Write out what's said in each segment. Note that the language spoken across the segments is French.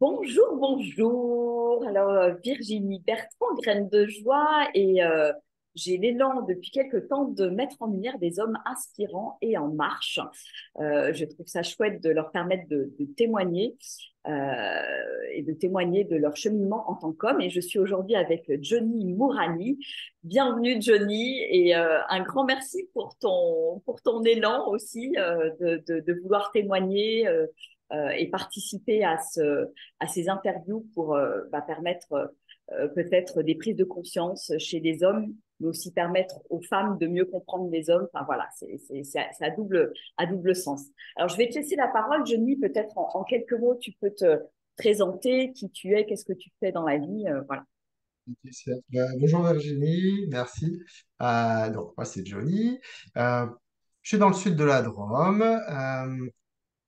Bonjour, bonjour. Alors, Virginie Bertrand, graine de joie, et j'ai l'élan depuis quelque temps de mettre en lumière des hommes inspirants et en marche. Je trouve ça chouette de leur permettre de témoigner et de témoigner de leur cheminement en tant qu'homme. Et je suis aujourd'hui avec Johnny Mourani. Bienvenue, Johnny, et un grand merci pour ton élan aussi de vouloir témoigner. Et participer à ces interviews pour permettre peut-être des prises de conscience chez les hommes, mais aussi permettre aux femmes de mieux comprendre les hommes. Enfin voilà, c'est à double sens. Alors je vais te laisser la parole, Johnny, peut-être en quelques mots, tu peux te présenter, qui tu es, qu'est-ce que tu fais dans la vie, voilà. Ok, bonjour Virginie, merci. Donc, moi c'est Johnny. Je suis dans le sud de la Drôme.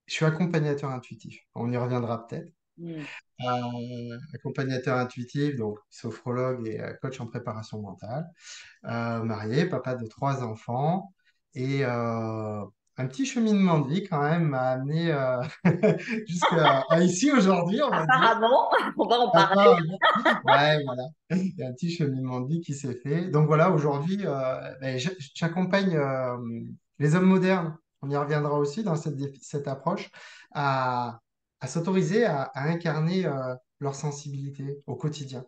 Je suis accompagnateur intuitif. On y reviendra peut-être. Mm. Accompagnateur intuitif, donc sophrologue et coach en préparation mentale. Marié, papa de trois enfants. Et un petit cheminement de vie quand même m'a amené jusqu'à ici aujourd'hui, on va dire. Apparemment, on va en parler. Apparemment. Ouais, voilà. Il y a un petit cheminement de vie qui s'est fait. Donc voilà, aujourd'hui, j'accompagne les hommes modernes, on y reviendra aussi dans cette approche, à, à s'autoriser à incarner leur sensibilité au quotidien,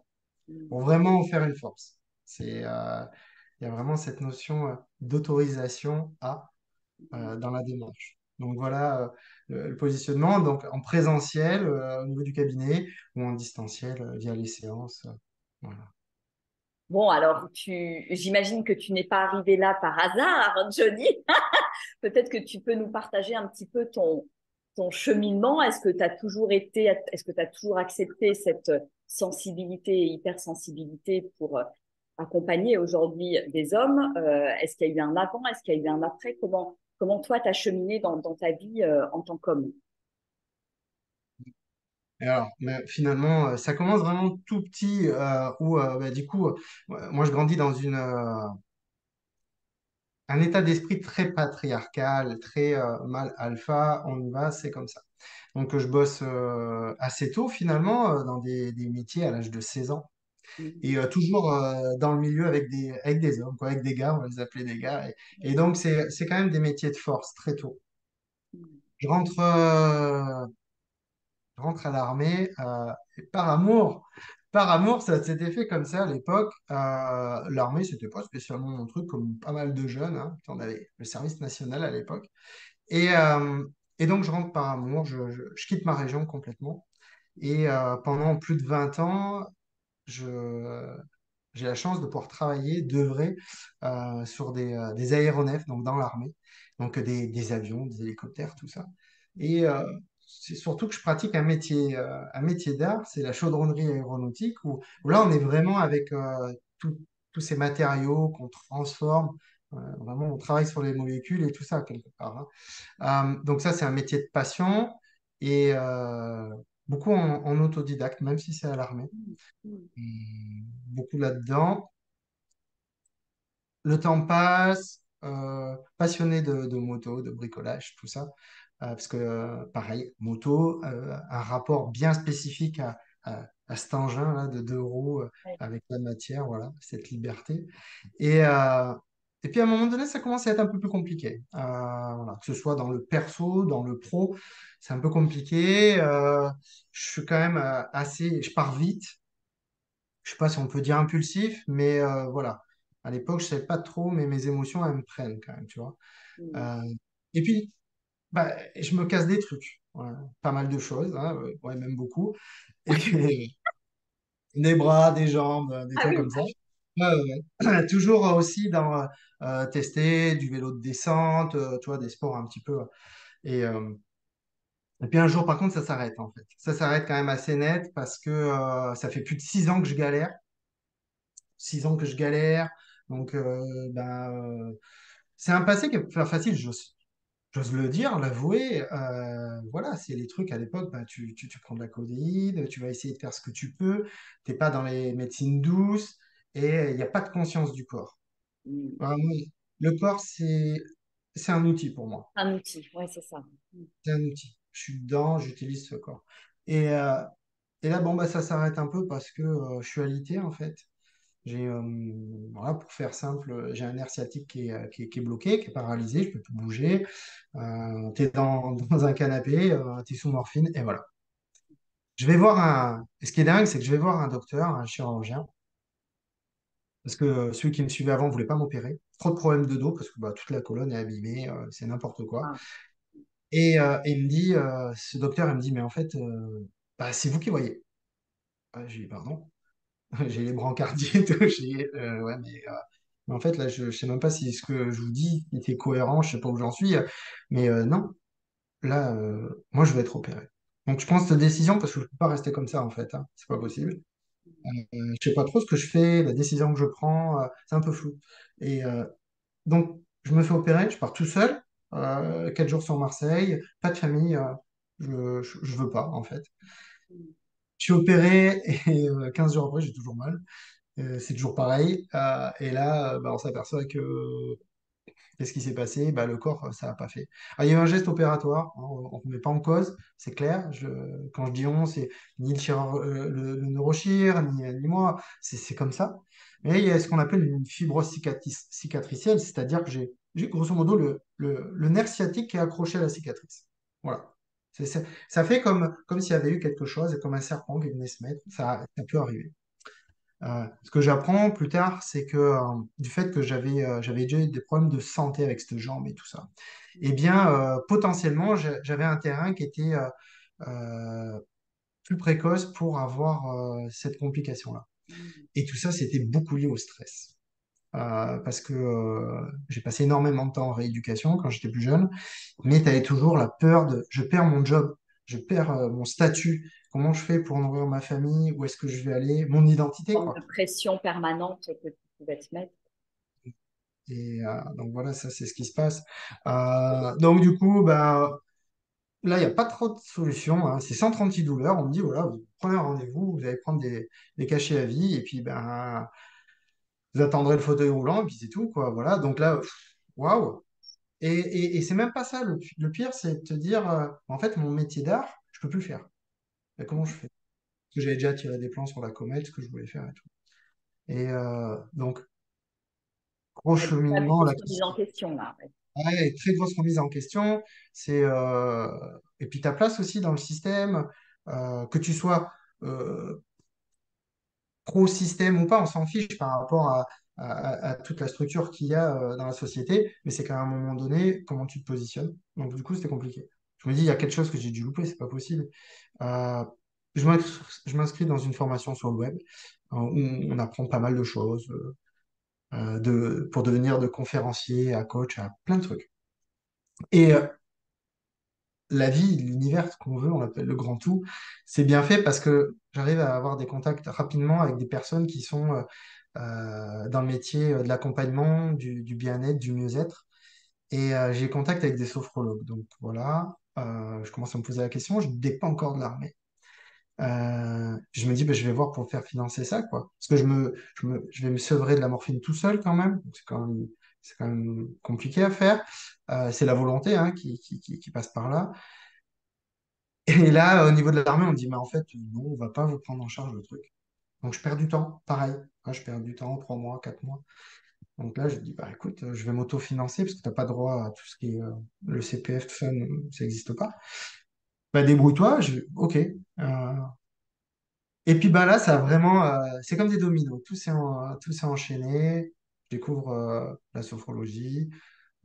pour Mm. vraiment en faire une force. Il y a vraiment cette notion d'autorisation dans la démarche. Donc voilà le positionnement, donc en présentiel au niveau du cabinet ou en distanciel via les séances. Voilà. Bon, alors, j'imagine que tu n'es pas arrivé là par hasard, Johnny. Peut-être que tu peux nous partager un petit peu ton cheminement. Est-ce que tu as toujours accepté cette sensibilité et hypersensibilité pour accompagner aujourd'hui des hommes? Est-ce qu'il y a eu un avant? Est-ce qu'il y a eu un après? Comment toi, tu as cheminé dans ta vie en tant qu'homme? Et alors, mais finalement, ça commence vraiment tout petit, où du coup, moi je grandis dans un état d'esprit très patriarcal, très mâle alpha, on y va, c'est comme ça. Donc je bosse assez tôt finalement dans des métiers à l'âge de 16 ans. Et toujours dans le milieu avec des hommes, quoi, avec des gars, on va les appeler des gars. Et donc, c'est quand même des métiers de force très tôt. Je rentre, euh, je rentre à l'armée et par amour, ça s'était fait comme ça à l'époque. L'armée, c'était pas spécialement mon truc, comme pas mal de jeunes, hein. On avait le service national à l'époque. Et, euh, et donc, je rentre par amour, je quitte ma région complètement. Et pendant plus de 20 ans, je, j'ai la chance de pouvoir travailler, d'œuvrer sur des aéronefs, donc dans l'armée, donc des avions, des hélicoptères, tout ça. Et c'est surtout que je pratique un métier d'art, c'est la chaudronnerie aéronautique, où là, on est vraiment avec tous ces matériaux qu'on transforme. Vraiment, on travaille sur les molécules et tout ça, quelque part, hein. Donc ça, c'est un métier de passion et beaucoup en autodidacte, même si c'est à l'armée. Beaucoup là-dedans. Le temps passe, passionné de moto, de bricolage, tout ça. Parce que, pareil, moto, un rapport bien spécifique à cet engin-là de deux roues avec la matière, voilà, cette liberté. Et puis à un moment donné, ça commence à être un peu plus compliqué. Voilà, que ce soit dans le perso, dans le pro, c'est un peu compliqué. Je suis quand même je pars vite. Je sais pas si on peut dire impulsif, mais voilà. À l'époque, je savais pas trop, mais mes émotions, elles me prennent quand même, tu vois. Euh, et puis, bah, je me casse des trucs. Voilà. Pas mal de choses, hein, ouais, même beaucoup. Et puis, des bras, des jambes, des Ah trucs oui. comme ça. Ouais, ouais, ouais. Toujours aussi dans tester du vélo de descente, tu vois, des sports un petit peu. Et, euh, et puis un jour, par contre, ça s'arrête en fait. Ça s'arrête quand même assez net parce que ça fait plus de 6 ans que je galère. 6 ans que je galère. Donc, c'est un passé qui est pas facile, j'ose le dire, l'avouer. Voilà, c'est les trucs à l'époque, bah, tu prends de la codéine, tu vas essayer de faire ce que tu peux, t'es pas dans les médecines douces et il n'y a pas de conscience du corps. Mm. Vraiment, le corps, c'est un outil pour moi. Un outil, ouais, c'est ça. C'est un outil. Je suis dedans, j'utilise ce corps. Et Et là, bon, bah, ça s'arrête un peu parce que je suis alité, en fait. J'ai, voilà, pour faire simple, j'ai un nerf sciatique qui est bloqué, qui est paralysé, je peux plus bouger. Tu es dans un canapé, tu es sous morphine, et voilà. Et ce qui est dingue, c'est que je vais voir un docteur, un chirurgien, parce que celui qui me suivait avant ne voulait pas m'opérer. Trop de problèmes de dos, parce que bah, toute la colonne est abîmée, c'est n'importe quoi. Ah, Et il me dit, ce docteur, il me dit, mais en fait, bah, c'est vous qui voyez. J'ai dit, pardon, j'ai les brancardiers et tout. J'ai dit, ouais, mais en fait, là, je ne sais même pas si ce que je vous dis était cohérent, je ne sais pas où j'en suis, mais non, là, moi, je vais être opéré. Donc, je prends cette décision parce que je ne peux pas rester comme ça, en fait, hein. C'est pas possible. Je sais pas trop ce que je fais, la décision que je prends, c'est un peu flou. Et donc, je me fais opérer, je pars tout seul, 4 jours sur Marseille, pas de famille, je veux pas, en fait. Je suis opéré et 15 jours après, j'ai toujours mal. C'est toujours pareil. Et là, bah, on s'aperçoit que qu'est-ce qui s'est passé? Bah, le corps, ça n'a pas fait. Alors, il y a eu un geste opératoire, hein, on ne met pas en cause, c'est clair. Quand je dis on, c'est ni le neurochir, ni moi, c'est comme ça. Mais il y a ce qu'on appelle une fibrose cicatricielle, c'est-à-dire que j'ai grosso modo le nerf sciatique qui est accroché à la cicatrice. Voilà. Ça fait comme s'il y avait eu quelque chose, comme un serpent qui venait se mettre. Ça peut arriver. Ce que j'apprends plus tard, c'est que du fait que j'avais déjà eu des problèmes de santé avec cette jambe et tout ça, eh bien, potentiellement, j'avais un terrain qui était euh, plus précoce pour avoir cette complication-là. Et tout ça, c'était beaucoup lié au stress. Parce que j'ai passé énormément de temps en rééducation quand j'étais plus jeune, mais tu avais toujours la peur de je perds mon job, je perds mon statut, comment je fais pour nourrir ma famille, où est-ce que je vais aller, mon identité, forme quoi. de pression permanente que tu pouvais te mettre. Et donc voilà, ça c'est ce qui se passe. Donc du coup, bah, là, il n'y a pas trop de solutions, hein. C'est 136 douleurs. On me dit, voilà, vous prenez un rendez-vous, vous allez prendre des cachets à vie, et puis ben, vous attendrez le fauteuil roulant, et puis c'est tout, quoi. Voilà, donc là, waouh! Et c'est même pas ça. Le pire, c'est de te dire, en fait, mon métier d'art, je peux plus le faire. Et comment je fais? Parce que j'avais déjà tiré des plans sur la comète, ce que je voulais faire et tout. Donc, gros Ouais, donc, la cheminement, là. grosse remise en question, là. Ouais. Ouais, très grosse remise en question. Et puis ta place aussi dans le système, que tu sois euh, pro-système ou pas, on s'en fiche par rapport à toute la structure qu'il y a dans la société, mais c'est qu'à un moment donné, comment tu te positionnes. Donc du coup, c'était compliqué. Je me dis, il y a quelque chose que j'ai dû louper, c'est pas possible. Euh, je m'inscris dans une formation sur le web où on apprend pas mal de choses pour devenir de conférencier à coach, à plein de trucs. Et la vie, l'univers, ce qu'on veut, on l'appelle le grand tout, c'est bien fait parce que j'arrive à avoir des contacts rapidement avec des personnes qui sont dans le métier de l'accompagnement, du bien-être, du mieux-être. Et j'ai contact avec des sophrologues. Donc voilà, je commence à me poser la question, je ne dépends encore de l'armée. Je me dis, ben, je vais voir pour faire financer ça, quoi. Parce que je vais me sevrer de la morphine tout seul quand même. Donc, c'est quand même compliqué à faire. C'est la volonté hein, qui passe par là. Et là, au niveau de l'armée, on me dit, mais en fait, non, on va pas vous prendre en charge le truc. Donc, je perds du temps, pareil. Hein, je perds du temps, 3 mois, 4 mois. Donc là, je dis, bah écoute, je vais m'auto-financer parce que tu n'as pas droit à tout ce qui est le CPF, tout ça, ça n'existe pas. Bah débrouille-toi, ok. Et puis bah là, ça a vraiment, c'est comme des dominos. Tout s'est enchaîné. Je découvre la sophrologie,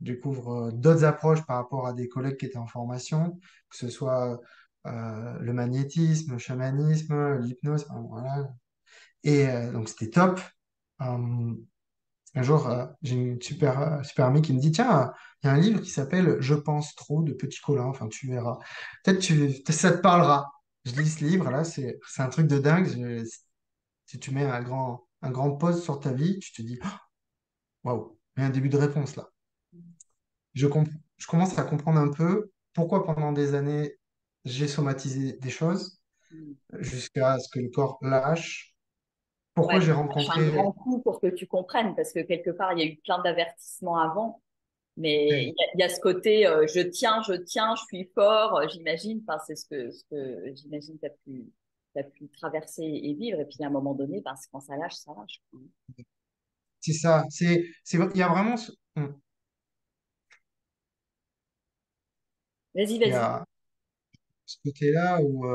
je découvre d'autres approches par rapport à des collègues qui étaient en formation, que ce soit le magnétisme, le chamanisme, l'hypnose, enfin, voilà. Et donc c'était top. Euh, un jour, j'ai une super amie qui me dit, tiens, il y a un livre qui s'appelle Je pense trop de Petit Colin, enfin tu verras. Peut-être ça te parlera. Je lis ce livre, là, c'est un truc de dingue. Si tu mets un grand pause sur ta vie, tu te dis, waouh, il y a un début de réponse là. Je commence à comprendre un peu pourquoi pendant des années, j'ai somatisé des choses Mm. jusqu'à ce que le corps lâche. Ouais, Pourquoi j'ai ça cherche un rencontré... grand coup pour que tu comprennes, parce que quelque part, il y a eu plein d'avertissements avant, mais il y a ce côté je tiens, je suis fort, j'imagine. Enfin, c'est ce que j'imagine que tu as pu. tu as pu traverser et vivre. Et puis à un moment donné, ben, quand ça lâche, ça lâche, quoi. C'est ça. Il y a vraiment Vas-y, il y vas-y. a ce côté-là où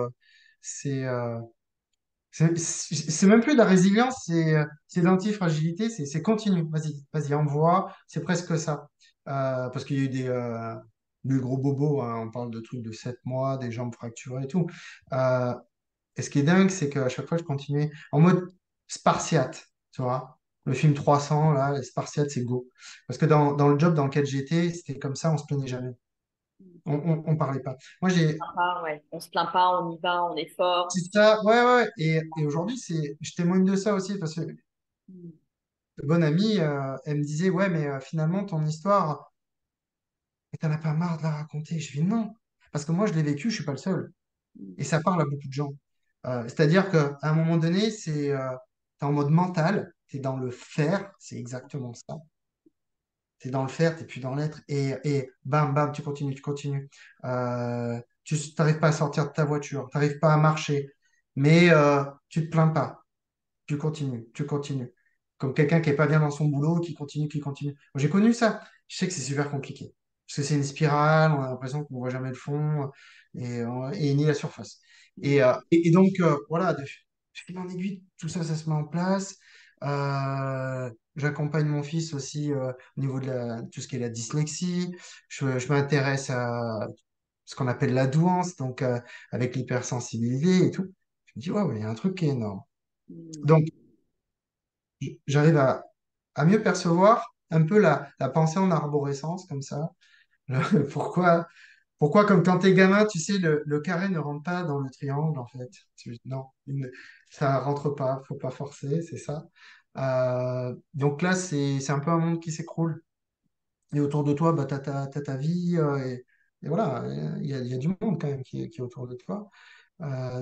c'est euh, c'est même plus de la résilience, c'est l'antifragilité, c'est continu. Vas-y, vas-y, envoie. C'est presque ça. Parce qu'il y a eu des gros bobos, hein, on parle de trucs de 7 mois, des jambes fracturées et tout. Euh, et ce qui est dingue, c'est qu'à chaque fois, je continuais en mode Spartiate, tu vois. Le film 300, là, les Spartiates, c'est go. Parce que dans le job dans lequel j'étais, c'était comme ça, on se plaignait jamais. On parlait pas. Moi, j'ai. Sympa, ouais. On se plaint pas, on y va, on est fort. C'est ça, ouais, ouais. Ouais. Et aujourd'hui, je témoigne de ça aussi, parce que Mm. une bonne amie, elle me disait, ouais, mais finalement, ton histoire, et t'en as pas marre de la raconter. Je dis non, parce que moi, je l'ai vécu, je suis pas le seul. Mm. Et ça parle à beaucoup de gens. C'est-à-dire qu'à un moment donné, t'es en mode mental, t'es dans le faire, c'est exactement ça. T'es dans le faire, t'es plus dans l'être, et bam, bam, tu continues, tu continues. Tu n'arrives pas à sortir de ta voiture, tu n'arrives pas à marcher, mais tu te plains pas. Tu continues. Comme quelqu'un qui est pas bien dans son boulot, qui continue, qui continue. Moi, j'ai connu ça. Je sais que c'est super compliqué. Parce que c'est une spirale, on a l'impression qu'on voit jamais le fond et ni la surface. Et donc, voilà, de fil en aiguille, tout ça, ça se met en place. J'accompagne mon fils aussi au niveau de tout ce qui est la dyslexie. Je m'intéresse à ce qu'on appelle la douance, donc avec l'hypersensibilité et tout. Je me dis, ouais, ouais, il y a un truc qui est énorme. Mm. Donc, j'arrive à mieux percevoir un peu la pensée en arborescence, comme ça. Pourquoi, pourquoi, comme quand t'es gamin, tu sais, le carré ne rentre pas dans le triangle, en fait. Non, ça rentre pas, faut pas forcer, c'est ça. Donc là, c'est un peu un monde qui s'écroule. Et autour de toi, bah, t'as ta vie, et voilà, il y a du monde quand même qui est autour de toi.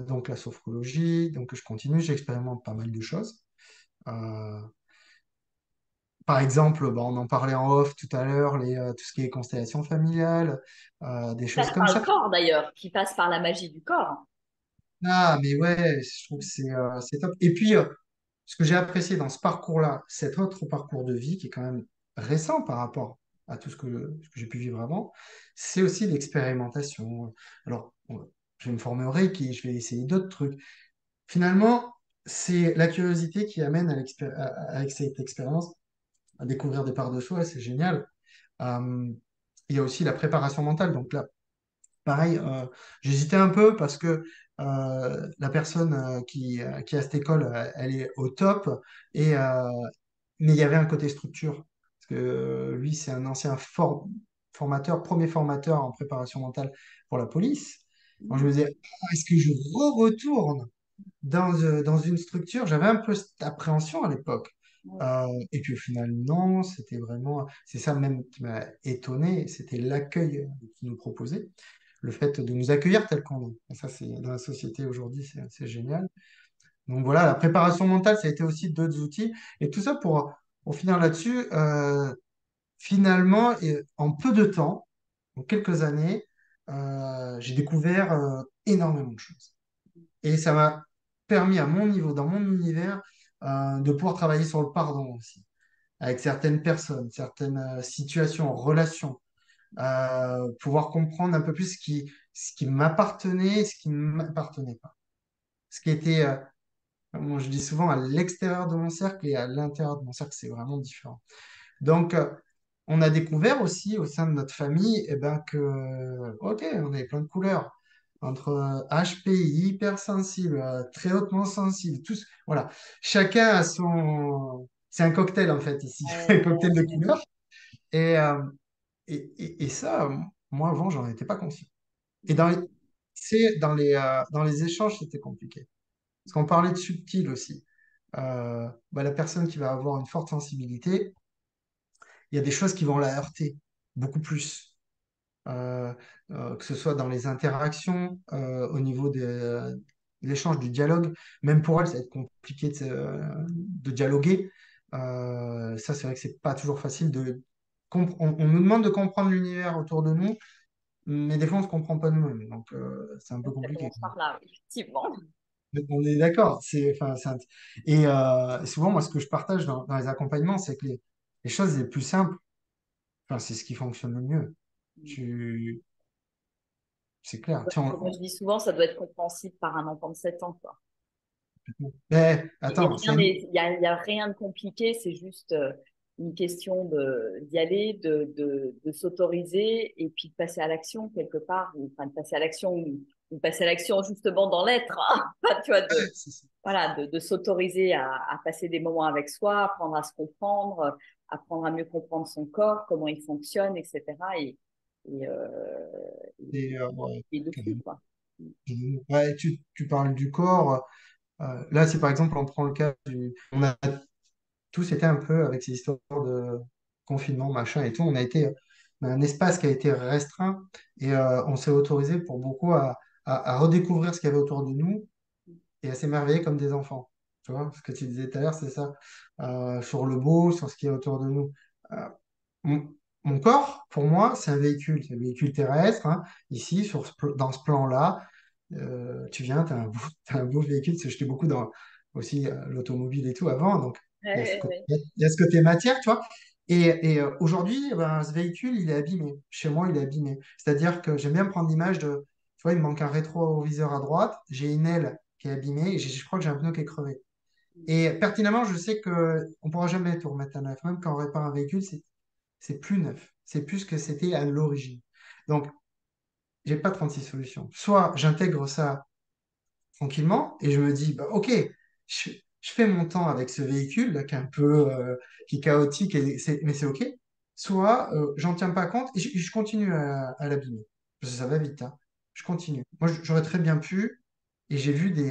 Donc la sophrologie, donc je continue, j'expérimente pas mal de choses. Euh, Par exemple, bah, on en parlait en off tout à l'heure, tout ce qui est constellation familiale, des Qui choses passe comme par le ça. corps d'ailleurs, qui passe par la magie du corps. Ah, mais ouais, je trouve que c'est top. Et puis, ce que j'ai apprécié dans ce parcours-là, cet autre parcours de vie qui est quand même récent par rapport à tout ce que j'ai pu vivre avant, c'est aussi l'expérimentation. Alors, je vais me former au Reiki, je vais essayer d'autres trucs. Finalement, c'est la curiosité qui amène avec cette expérience à découvrir des parts de soi, c'est génial. Euh, il y a aussi la préparation mentale. Donc là, pareil, j'hésitais un peu parce que la personne qui est à cette école, elle est au top, et, mais il y avait un côté structure. Parce que lui, c'est un ancien formateur, premier formateur en préparation mentale pour la police. Donc je me Mm. disais, ah, est-ce que je retourne dans une structure? J'avais un peu cette appréhension à l'époque. Ouais. Et puis au final, non, c'était vraiment, c'est ça même qui m'a étonné, c'était l'accueil qu'ils nous proposaient, le fait de nous accueillir tel qu'on est. Et ça, c'est dans la société aujourd'hui, c'est génial. Donc voilà, la préparation mentale, ça a été aussi d'autres outils. Et tout ça pour finir là-dessus, finalement, et en peu de temps, en quelques années, j'ai découvert énormément de choses. Et ça m'a permis à mon niveau, dans mon univers, de pouvoir travailler sur le pardon aussi, avec certaines personnes, certaines situations, relations, pouvoir comprendre un peu plus ce qui m'appartenait et ce qui ne m'appartenait pas. Ce qui était, moi je dis souvent, à l'extérieur de mon cercle et à l'intérieur de mon cercle, c'est vraiment différent. Donc, on a découvert aussi au sein de notre famille, eh ben, ok, on avait plein de couleurs. Entre HPI, hypersensible, très hautement sensible, tous, voilà. Chacun a son. C'est un cocktail en fait ici, un Ouais, cocktail de couleurs. Et, et ça, moi avant, j'en étais pas conscient. Et dans les échanges, c'était compliqué. Parce qu'on parlait de subtil aussi. Bah, la personne qui va avoir une forte sensibilité, il y a des choses qui vont la heurter beaucoup plus. Euh, que ce soit dans les interactions, au niveau de l'échange, du dialogue. Même pour elle, ça va être compliqué de dialoguer. Ça, c'est vrai que c'est pas toujours facile on nous demande de comprendre l'univers autour de nous, mais des fois, on ne se comprend pas nous-mêmes. Donc, c'est un peu ça compliqué. commence par là, effectivement. On est d'accord. Enfin, et souvent, moi, ce que je partage dans les accompagnements, c'est que les choses les plus simples, enfin, c'est ce qui fonctionne le mieux. Tu, c'est clair. Ouais, moi, je dis souvent, ça doit être compréhensible par un enfant de 7 ans, quoi. Mais Et attends, rien il y a rien de compliqué, c'est juste une question d'y aller, de s'autoriser et puis de passer à l'action quelque part, ou enfin de passer à l'action, ou passer à l'action justement dans l'être, hein. Enfin, tu vois, c'est- voilà, de s'autoriser à passer des moments avec soi, apprendre à se comprendre, apprendre à mieux comprendre son corps, comment il fonctionne, etc. Et, euh, ouais, et le flux, carrément. quoi. Ouais, tu parles du corps. Là, si par exemple on prend le cas on a tous été un peu avec ces histoires de confinement, machin et tout, on a un espace qui a été restreint et on s'est autorisé pour beaucoup à redécouvrir ce qu'il y avait autour de nous et à s'émerveiller comme des enfants. Tu vois, ce que tu disais tout à l'heure, c'est ça. Sur le beau, sur ce qui est autour de nous. Euh, mon, mon corps, pour moi, c'est un véhicule terrestre, hein. Ici, dans ce plan-là, tu viens, tu as t'as un beau véhicule, parce que j'étais beaucoup dans aussi l'automobile et tout avant, donc Ouais, ouais, ouais. il y a ce côté matière, tu vois. Aujourd'hui, eh ben, ce véhicule, il est abîmé. Chez moi, il est abîmé. C'est-à-dire que j'aime bien prendre l'image de, tu vois, il me manque un rétroviseur à droite, j'ai une aile qui est abîmée, et je crois que j'ai un pneu qui est crevé. Et pertinemment, je sais que on pourra jamais tout remettre à neuf. Même quand on répare un véhicule, c'est plus neuf. C'est plus ce que c'était à l'origine. Donc, j'ai pas 36 solutions. Soit j'intègre ça tranquillement et je me dis, bah, OK, je fais mon temps avec ce véhicule là, qui est un peu qui est chaotique, mais c'est OK. Soit j'en tiens pas compte et je continue à l'abîmer. Parce que ça va vite, hein. Je continue. Moi, j'aurais très bien pu, et j'ai vu des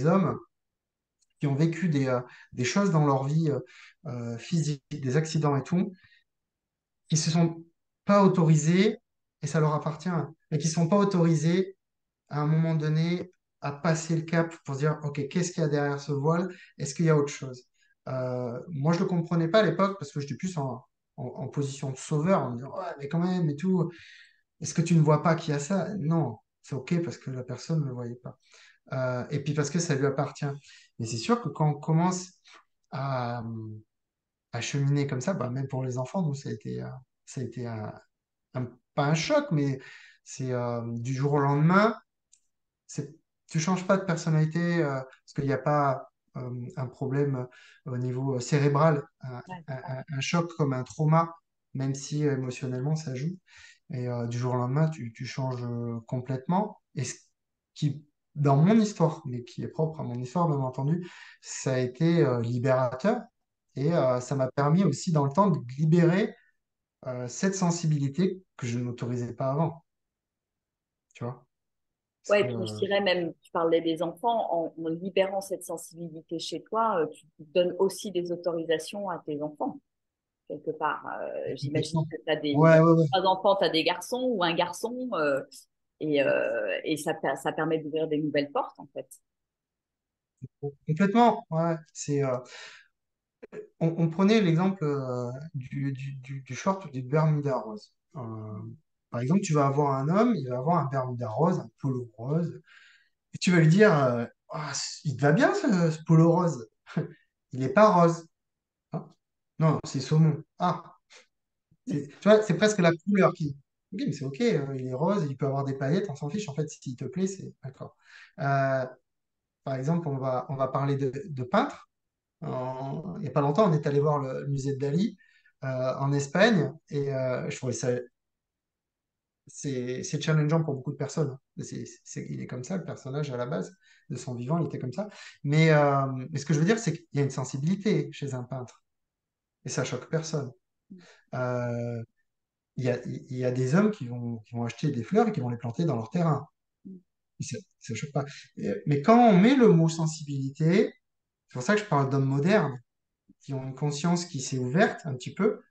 hommes qui ont vécu des choses dans leur vie physique, des accidents et tout, qui se sont pas autorisés, et ça leur appartient, mais qui ne sont pas autorisés à un moment donné à passer le cap pour se dire, OK, qu'est-ce qu'il y a derrière ce voile? Est-ce qu'il y a autre chose? Moi, je ne le comprenais pas à l'époque parce que j'étais plus en position de sauveur, en me disant, ouais, mais quand même, et tout, est-ce que tu ne vois pas qu'il y a ça? Non, c'est OK parce que la personne ne le voyait pas. Et puis parce que ça lui appartient. Mais c'est sûr que quand on commence à, à cheminer comme ça, bah, même pour les enfants, nous, ça a été pas un choc, mais c'est du jour au lendemain, tu changes pas de personnalité parce qu'il n'y a pas un problème au niveau cérébral, Ouais. un choc comme un trauma, même si émotionnellement ça joue. Et du jour au lendemain, tu changes complètement. Et ce qui, dans mon histoire, mais qui est propre à mon histoire, bien entendu, ça a été libérateur. Et ça m'a permis aussi dans le temps de libérer cette sensibilité que je n'autorisais pas avant. Tu vois? Ouais, C'est, et puis je dirais même, tu parlais des enfants, en libérant cette sensibilité chez toi, tu donnes aussi des autorisations à tes enfants, quelque part. J'imagine complètement. que tu as Ouais, ouais, ouais. trois enfants, tu as des garçons ou un garçon, et ça permet d'ouvrir des nouvelles portes, en fait. Complètement. Ouais. On prenait l'exemple du short ou du Bermuda rose. Par exemple, tu vas avoir un homme, il va avoir un Bermuda rose, un polo rose, et tu vas lui dire, ah, il te va bien ce polo rose. Il n'est pas rose. Hein. Non, c'est saumon. Ah, tu vois, c'est presque la couleur qui. Ok, mais c'est ok, il est rose, il peut avoir des paillettes, on s'en fiche. En fait, s'il te plaît, c'est d'accord. Euh, Par exemple, on va parler de peintres. Il n'y a pas longtemps, on est allé voir le musée de Dali en Espagne et je trouvais ça c'est challengeant pour beaucoup de personnes, hein. Il est comme ça, le personnage à la base de son vivant, il était comme ça. Mais ce que je veux dire, c'est qu'il y a une sensibilité chez un peintre et ça choque personne. Euh, il y a des hommes qui vont acheter des fleurs et qui vont les planter dans leur terrain. Et ça choque pas. Mais quand on met le mot sensibilité, c'est pour ça que je parle d'hommes modernes qui ont une conscience qui s'est ouverte un petit peu,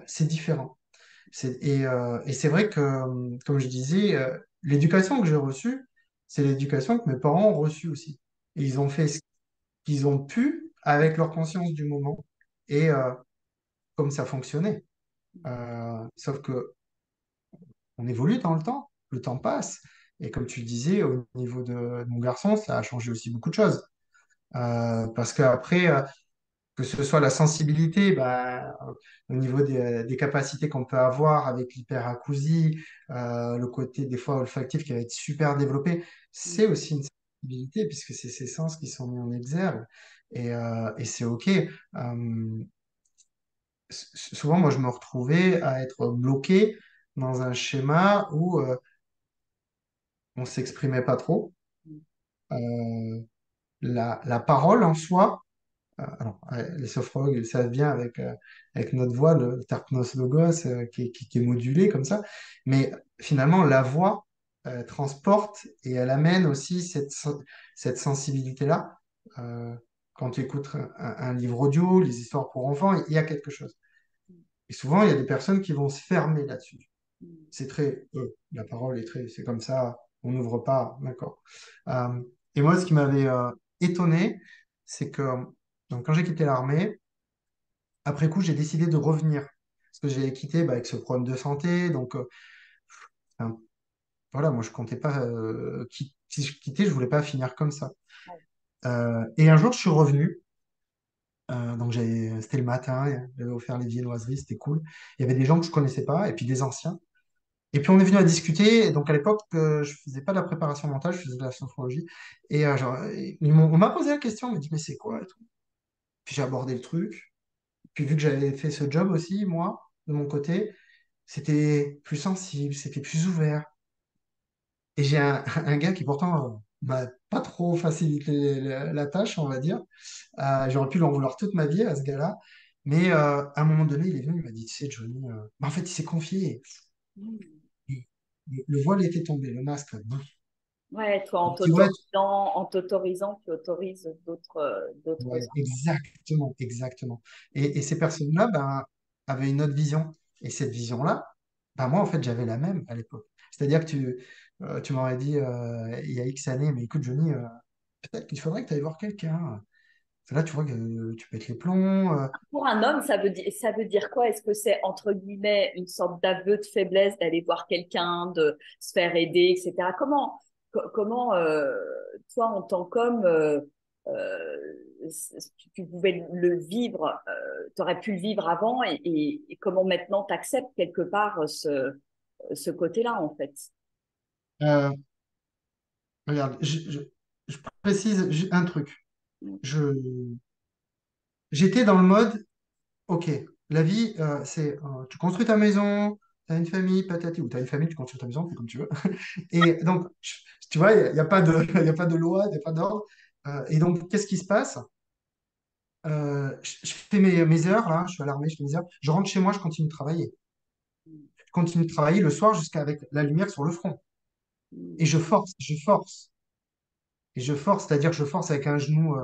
c'est différent. Et c'est vrai que, comme je disais, l'éducation que j'ai reçue, c'est l'éducation que mes parents ont reçue aussi. Et ils ont fait ce qu'ils ont pu avec leur conscience du moment et comme ça fonctionnait. Sauf que on évolue dans le temps passe. Et comme tu le disais, au niveau de mon garçon, ça a changé aussi beaucoup de choses. Parce qu'après, que ce soit la sensibilité, bah, au niveau des capacités qu'on peut avoir avec l'hyperacousie, le côté des fois olfactif qui va être super développé, c'est aussi une sensibilité puisque c'est ces sens qui sont mis en exergue et c'est OK. Souvent, moi, je me retrouvais à être bloqué dans un schéma où on s'exprimait pas trop. Euh, la parole en soi, alors, les sophrologues, ça vient avec notre voix, le terpnos logos, qui est modulé comme ça. Mais finalement, la voix transporte et elle amène aussi cette sensibilité-là. Euh, Quand tu écoutes un livre audio, les histoires pour enfants, il y a quelque chose. Et souvent, il y a des personnes qui vont se fermer là-dessus. C'est très, la parole est très, c'est comme ça, on n'ouvre pas, d'accord. Euh, et moi, ce qui m'avait étonné, c'est que donc, quand j'ai quitté l'armée, après coup, j'ai décidé de revenir. Parce que j'ai quitté bah, avec ce problème de santé. Donc, enfin, voilà, moi, je comptais pas. Si je quittais, je voulais pas finir comme ça. Et un jour, je suis revenu. Donc, c'était le matin, j'avais offert les viennoiseries, c'était cool. Il y avait des gens que je connaissais pas, et puis des anciens. Et puis, on est venu à discuter. Et donc, à l'époque, je faisais pas de la préparation mentale, je faisais de la sophrologie. Et on m'a posé la question, on m'a dit, mais c'est quoi et tout. Puis, j'ai abordé le truc. Puis, vu que j'avais fait ce job aussi, moi, de mon côté, c'était plus sensible, c'était plus ouvert. Et j'ai un gars qui pourtant m'a pas trop facilité la tâche, on va dire. J'aurais pu l'en vouloir toute ma vie à ce gars-là. Mais à un moment donné, il est venu, il m'a dit, tu sais, Johnny, bah, en fait, il s'est confié. Et le voile était tombé, le masque. Boum. Ouais, toi, Il dit, ouais, en t'autorisant, tu autorises d'autres ouais, enfants. exactement, exactement. Et ces personnes-là, ben, avaient une autre vision. Et cette vision-là, ben, moi, en fait, j'avais la même à l'époque. C'est-à-dire que tu m'aurais dit il y a X années, mais écoute, Johnny, peut-être qu'il faudrait que tu ailles voir quelqu'un. Là, tu vois que tu pètes les plombs. Pour un homme, ça veut dire quoi? Est-ce que c'est entre guillemets une sorte d'aveu de faiblesse d'aller voir quelqu'un, de se faire aider, etc. Comment toi, en tant qu'homme, tu pouvais le vivre, tu aurais pu le vivre avant et comment maintenant tu acceptes quelque part ce côté-là, en fait? Euh, Regarde, je précise un truc. Je, J'étais dans le mode, OK, la vie, c'est, tu construis ta maison, tu as une famille, patati, ou tu as une famille, tu construis ta maison, c'est comme tu veux. Et donc, tu vois, il n'y a pas de, il y a pas de loi, il n'y a pas d'ordre. Et donc, qu'est-ce qui se passe? Je fais mes heures, là, je suis à l'armée, je fais mes heures. Je rentre chez moi, je continue de travailler. Je continue de travailler le soir jusqu'à avec la lumière sur le front. Et je force. Et je force, c'est-à-dire que je force avec un genou,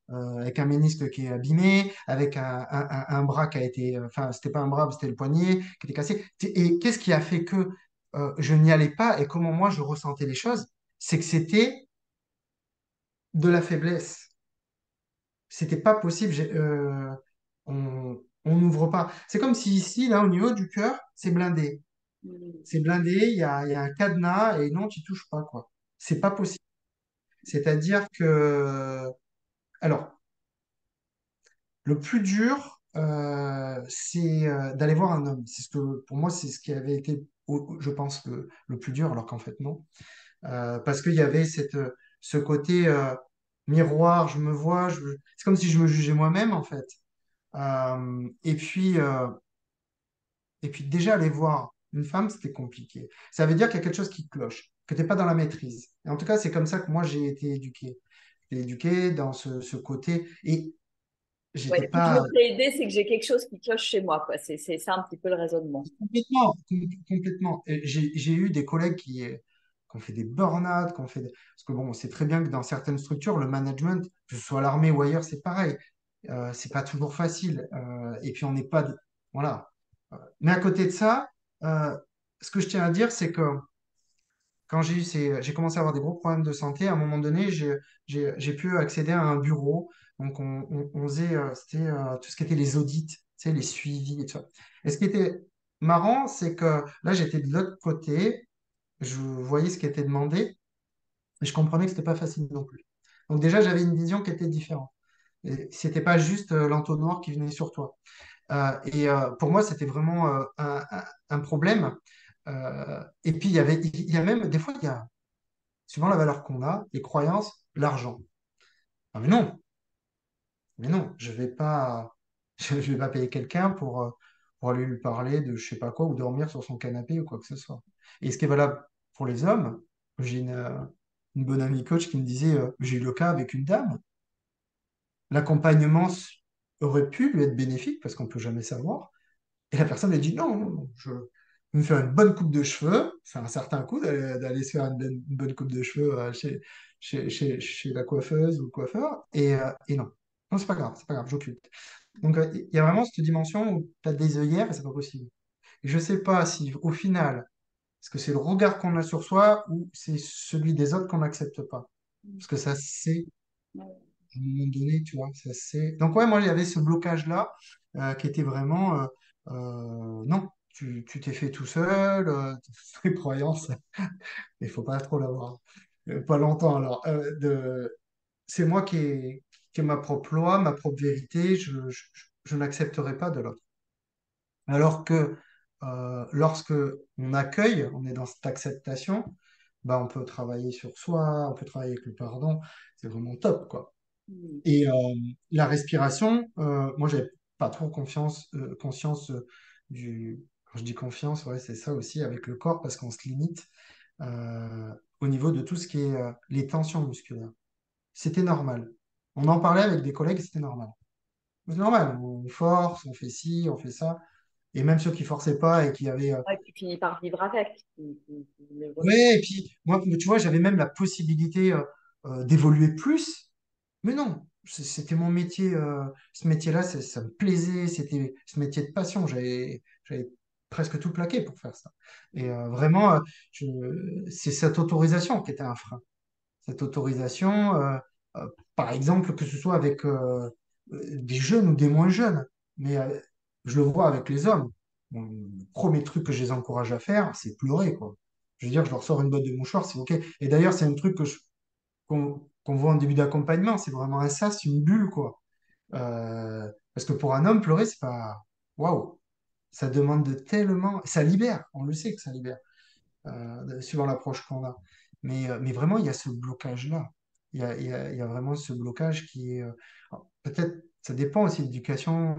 avec un ménisque qui est abîmé, avec un bras qui a été, enfin, c'était pas un bras, c'était le poignet qui était cassé. Et qu'est-ce qui a fait que je n'y allais pas et comment moi je ressentais les choses? C'est que c'était de la faiblesse. C'était pas possible. On n'ouvre pas. C'est comme si ici, là, au niveau du cœur, c'est blindé. C'est blindé, il y a un cadenas et non, tu touches pas, quoi. C'est pas possible. C'est-à-dire que, alors, le plus dur, c'est d'aller voir un homme. C'est ce que, pour moi, c'est ce qui avait été, je pense, le plus dur, alors qu'en fait, non. Parce qu'il y avait ce côté miroir, je me vois, c'est comme si je me jugeais moi-même, en fait. Et puis déjà, aller voir une femme, c'était compliqué. Ça veut dire qu'il y a quelque chose qui cloche, que tu n'es pas dans la maîtrise. Et en tout cas, c'est comme ça que moi, j'ai été éduqué. J'ai été éduqué dans ce côté. Et j'étais Ouais, si je me pas. fais aider, c'est que j'ai quelque chose qui cloche chez moi, quoi. C'est ça un petit peu le raisonnement. Complètement, complètement. Et j'ai eu des collègues qui ont fait des burn-out, parce que bon, on sait très bien que dans certaines structures, le management, que ce soit à l'armée ou ailleurs, c'est pareil. C'est pas toujours facile. Et puis on n'est pas. Voilà. Mais à côté de ça, euh, ce que je tiens à dire, c'est que quand j'ai commencé à avoir des gros problèmes de santé, à un moment donné, j'ai pu accéder à un bureau. Donc, on faisait c'était, tout ce qui était les audits, tu sais, les suivis et tout ça. Et ce qui était marrant, c'est que là, j'étais de l'autre côté. je voyais ce qui était demandé et je comprenais que c'était pas facile non plus. Donc déjà, j'avais une vision qui était différente. Et c'était pas juste l'entonnoir qui venait sur toi. Pour moi, c'était vraiment un problème. Et puis, il y a même, des fois, il y a, suivant la valeur qu'on a, les croyances, l'argent. Ah, mais non, je vais pas payer quelqu'un pour aller lui parler de je sais pas quoi ou dormir sur son canapé ou quoi que ce soit. Et ce qui est valable pour les hommes, j'ai une bonne amie coach qui me disait, j'ai eu le cas avec une dame, l'accompagnement aurait pu lui être bénéfique parce qu'on peut jamais savoir. Et la personne a dit non, non, non, je vais me faire une bonne coupe de cheveux. C'est un certain coup d'aller se faire une bonne coupe de cheveux chez la coiffeuse ou le coiffeur. Et non, non, c'est pas grave, j'occupe. Donc il y a vraiment cette dimension où tu as des œillères et c'est pas possible. Et je sais pas si au final, est-ce que c'est le regard qu'on a sur soi ou c'est celui des autres qu'on n'accepte pas. Parce que ça, c'est à un moment donné, tu vois, ça c'est. Donc ouais, moi il y avait ce blocage-là qui était vraiment non, tu t'es fait tout seul, tes croyances, il faut pas trop l'avoir. Pas longtemps alors. C'est moi qui ai ma propre loi, ma propre vérité, je n'accepterai pas de l'autre. Alors que lorsque on accueille, on est dans cette acceptation, bah, on peut travailler sur soi, on peut travailler avec le pardon, c'est vraiment top, quoi. Mm. Et la respiration, moi, j'avais pas trop conscience Quand je dis confiance, ouais, c'est ça aussi avec le corps, parce qu'on se limite au niveau de tout ce qui est les tensions musculaires. C'était normal. On en parlait avec des collègues, c'était normal. C'est normal, on force, on fait ci, on fait ça. Et même ceux qui forçaient pas et qui avaient Ouais, tu finis par vivre avec. ouais, et puis moi, tu vois, j'avais même la possibilité d'évoluer plus, mais non, c'était mon métier. Ce métier-là, ça me plaisait, c'était ce métier de passion. J'avais presque tout plaqué pour faire ça. Et vraiment, c'est cette autorisation qui était un frein. Cette autorisation, par exemple, que ce soit avec des jeunes ou des moins jeunes, mais je le vois avec les hommes. Bon, le premier truc que je les encourage à faire, c'est pleurer, quoi. Je veux dire, je leur sors une boîte de mouchoirs, c'est OK. Et d'ailleurs, c'est un truc qu'on voit en début d'accompagnement, c'est vraiment un sas, c'est une bulle, quoi. Parce que pour un homme, pleurer, c'est pas. Waouh! Ça demande de tellement. Ça libère, on le sait que ça libère suivant l'approche qu'on a. Mais vraiment, il y a ce blocage-là. Il y a vraiment ce blocage qui est. Alors, peut-être, ça dépend aussi de l'éducation,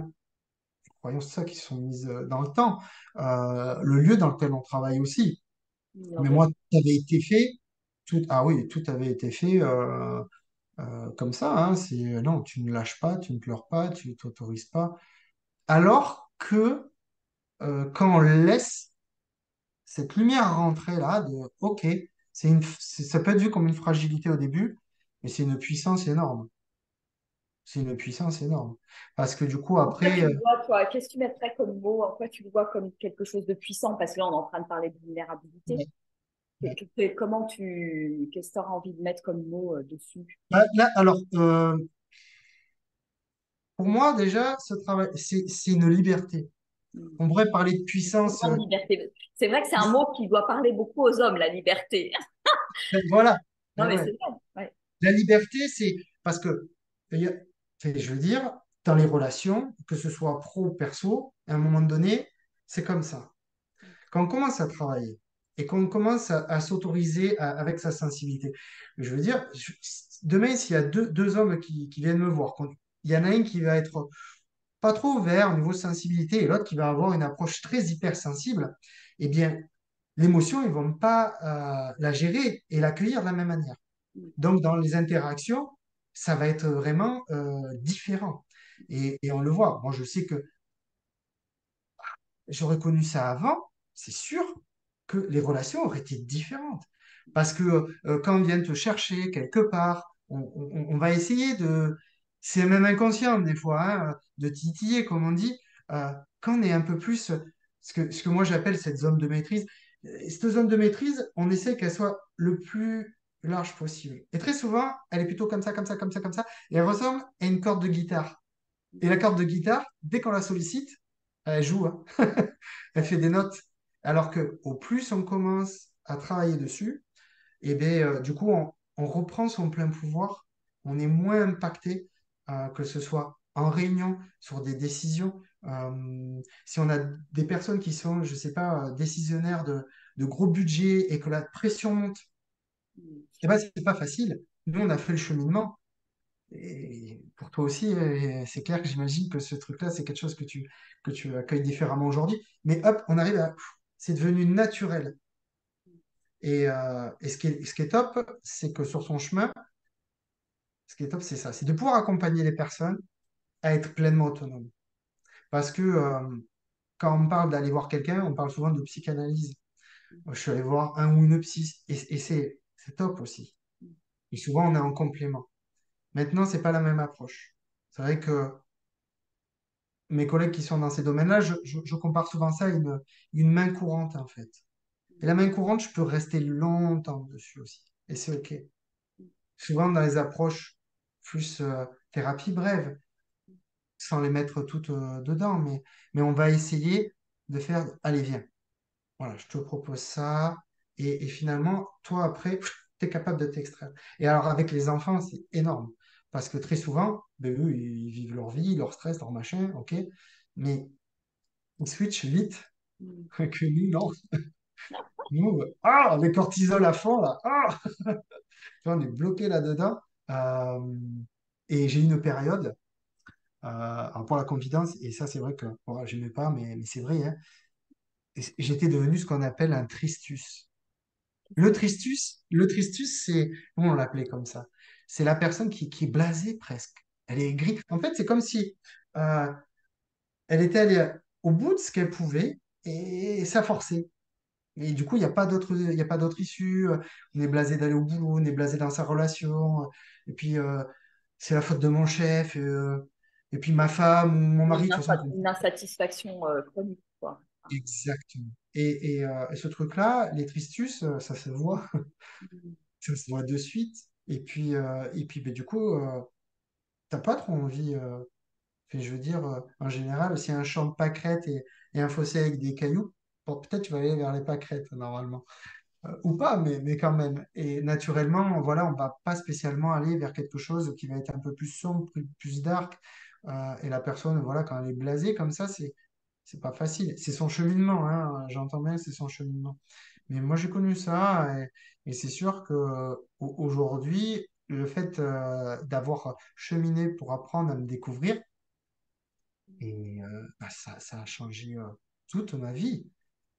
des croyances, ça, qui sont mises dans le temps. Le lieu dans lequel on travaille aussi. Mais moi, tout avait été fait. Ah oui, tout avait été fait comme ça. Hein, non, tu ne lâches pas, tu ne pleures pas, tu ne t'autorises pas. Alors que quand on laisse cette lumière rentrée là de OK, ça peut être vu comme une fragilité au début, mais c'est une puissance énorme. C'est une puissance énorme. Parce que du coup, En quoi après, tu le vois, toi? Qu'est-ce que tu mettrais comme mot? En quoi tu le vois comme quelque chose de puissant? Parce que là, on est en train de parler de vulnérabilité. ouais, ouais. Comment qu'est-ce que tu auras envie de mettre comme mot dessus? Là, alors, pour moi, déjà, ce travail, c'est une liberté. Hmm. On pourrait parler de Une puissance. plus grande liberté. C'est vrai que c'est un mot qui doit parler beaucoup aux hommes, la liberté. Voilà. Non, Mais mais ouais. c'est vrai. Ouais. La liberté, c'est parce que, il y a- je veux dire, dans les relations, que ce soit pro ou perso, à un moment donné, c'est comme ça. Quand on commence à travailler et qu'on commence à s'autoriser avec sa sensibilité, je veux dire, demain, s'il y a deux hommes qui viennent me voir, il y en a un qui va être pas trop ouvert au niveau sensibilité et l'autre qui va avoir une approche très hypersensible, eh bien, l'émotion, ils vont pas la gérer et l'accueillir de la même manière. Donc, dans les interactions, ça va être vraiment différent. Et on le voit. Moi, je sais que j'aurais connu ça avant, c'est sûr que les relations auraient été différentes. Parce que quand on vient te chercher quelque part, on va essayer de, c'est même inconscient des fois, hein, de titiller, comme on dit, quand on est un peu plus, ce que moi j'appelle cette zone de maîtrise. Cette zone de maîtrise, on essaie qu'elle soit le plus large possible. Et très souvent, elle est plutôt comme ça, comme ça, comme ça, comme ça, et elle ressemble à une corde de guitare. Et la corde de guitare, dès qu'on la sollicite, elle joue, hein. Elle fait des notes. Alors que au plus on commence à travailler dessus, et ben, du coup, on reprend son plein pouvoir, on est moins impacté, que ce soit en réunion, sur des décisions. Si on a des personnes qui sont, je sais pas, décisionnaires de gros budgets et que la pression monte, eh ben, c'est pas facile. Nous, on a fait le cheminement. Et pour toi aussi, c'est clair que j'imagine que ce truc-là, c'est quelque chose que tu accueilles différemment aujourd'hui. Mais hop, on arrive à... C'est devenu naturel. Et ce qui est top, c'est que sur son chemin, ce qui est top, c'est ça, c'est de pouvoir accompagner les personnes à être pleinement autonomes. Parce que quand on parle d'aller voir quelqu'un, on parle souvent de psychanalyse. Moi, je suis allé voir un ou une psy, et c'est top aussi. Et souvent, on est en complément. Maintenant, c'est pas la même approche. C'est vrai que mes collègues qui sont dans ces domaines-là, je compare souvent ça à une main courante, en fait. Et la main courante, je peux rester longtemps dessus aussi. Et c'est OK. Souvent, dans les approches plus thérapie brève, sans les mettre toutes dedans, mais on va essayer de faire, allez, viens, voilà, je te propose ça. Et finalement, toi, après, tu es capable de t'extraire. Et alors, avec les enfants, c'est énorme. Parce que très souvent, ben, eux, ils vivent leur vie, leur stress, leur machin, OK. Mais ils switchent vite que nous, non. Nous, les cortisol à fond, là. Tu vois, on est bloqué là-dedans. Euh, et j'ai eu une période, alors pour la confidence, et ça, c'est vrai que bon, j'aimais pas, mais c'est vrai, hein, j'étais devenu ce qu'on appelle un tristus. Le tristus, c'est, comment on l'appelait comme ça? C'est la personne qui est blasée presque. Elle est grise. En fait, c'est comme si euh, elle était allée au bout de ce qu'elle pouvait et ça forçait. Et du coup, il y a pas d'autre issue. On est blasé d'aller au boulot, on est blasé dans sa relation. Et puis, c'est la faute de mon chef. Et puis, ma femme ou mon mari, de toute façon. Une insatisfaction chronique, quoi. Exactement. Et ce truc-là, les tristus, ça se voit. Ça se voit de suite. Et puis ben, du coup, t'as pas trop envie. Enfin, je veux dire, en général, s'il y a un champ de pâquerettes et un fossé avec des cailloux, bon, peut-être tu vas aller vers les pâquerettes normalement. Ou pas, mais quand même. Et naturellement, voilà, on va pas spécialement aller vers quelque chose qui va être un peu plus sombre, plus dark. Et la personne, voilà, quand elle est blasée comme ça, c'est pas facile. C'est son cheminement, hein, j'entends bien, c'est son cheminement. Mais moi, j'ai connu ça, et c'est sûr que aujourd'hui, le fait d'avoir cheminé pour apprendre à me découvrir, et bah, ça a changé toute ma vie,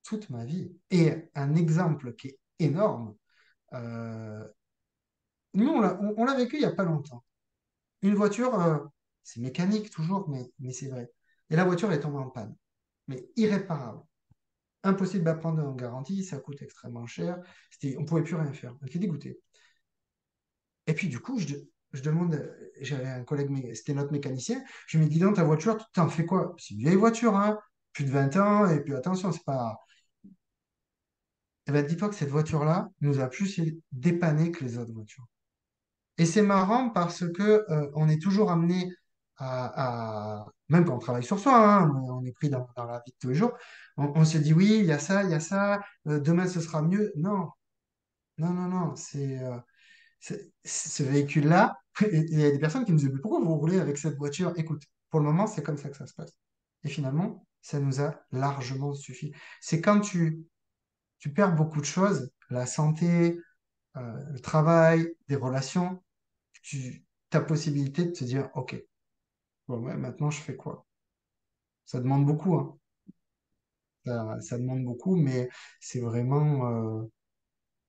toute ma vie. Et un exemple qui est énorme, euh, nous, on l'a vécu il n'y a pas longtemps. Une voiture, c'est mécanique toujours, mais c'est vrai. Et la voiture est tombée en panne, mais irréparable. Impossible à prendre en garantie, ça coûte extrêmement cher. On ne pouvait plus rien faire. On était dégoûté. Et puis du coup, je demande, j'avais un collègue, c'était notre mécanicien, je lui dis, dis donc, ta voiture, t'en fais quoi? C'est une vieille voiture, hein, plus de 20 ans, et puis attention, c'est pas... Eh ben, dis-toi que cette voiture-là nous a plus dépanné que les autres voitures. Et c'est marrant parce que on est toujours amené même quand on travaille sur soi, hein, on est pris dans la vie de tous les jours, on se dit oui, il y a ça, demain ce sera mieux. Non, non, non, non, ce véhicule-là, et il y a des personnes qui me disent, mais pourquoi vous roulez avec cette voiture? Écoute, pour le moment, c'est comme ça que ça se passe. Et finalement, ça nous a largement suffi. C'est quand tu perds beaucoup de choses, la santé, le travail, des relations, ta possibilité de te dire, OK, bon, ouais, maintenant je fais quoi? Ça demande beaucoup, hein. Ça demande beaucoup, mais c'est vraiment...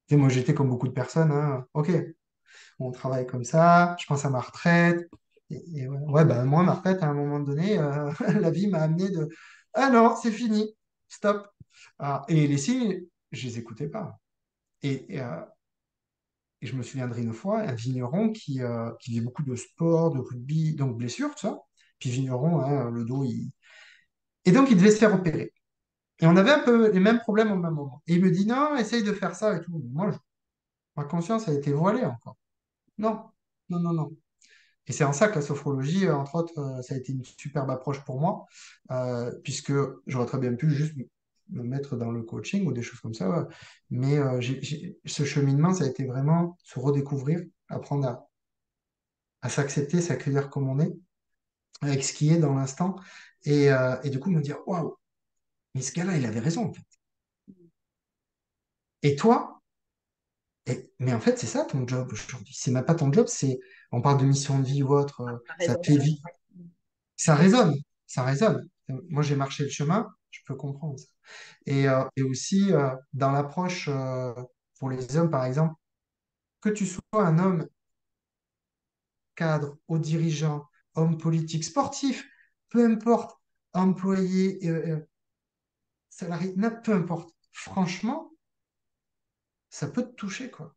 tu sais, moi, j'étais comme beaucoup de personnes, hein. OK, on travaille comme ça, je pense à ma retraite. Et ouais, ouais, ben, moi, ma retraite, à un moment donné, la vie m'a amené de, ah non, c'est fini, stop. Et les signes, je les écoutais pas. Et je me souviendrai une fois, un vigneron qui faisait beaucoup de sport, de rugby, donc blessure, tout ça. Puis vigneron, hein, le dos, Et donc, il devait se faire opérer. Et on avait un peu les mêmes problèmes au même moment. Et il me dit, non, essaye de faire ça et tout. Moi, ma conscience a été voilée encore. Non, non, non, non. Et c'est en ça que la sophrologie, entre autres, ça a été une superbe approche pour moi, puisque j'aurais très bien pu juste me mettre dans le coaching ou des choses comme ça. Ouais. Mais ce cheminement, ça a été vraiment se redécouvrir, apprendre à s'accepter, s'accueillir comme on est, avec ce qui est dans l'instant. Et du coup, me dire, waouh, mais ce gars-là, il avait raison, en fait. Et toi, mais en fait, c'est ça ton job aujourd'hui. C'est même pas ton job, on parle de mission de vie ou autre, T'as ça raison. te fait vivre. Ça résonne, ça résonne. Moi, j'ai marché le chemin, je peux comprendre ça. Et aussi, dans l'approche, pour les hommes, par exemple, que tu sois un homme cadre, haut dirigeant, homme politique, sportif, peu importe, employé, salarié, peu importe. Franchement, ça peut te toucher, quoi.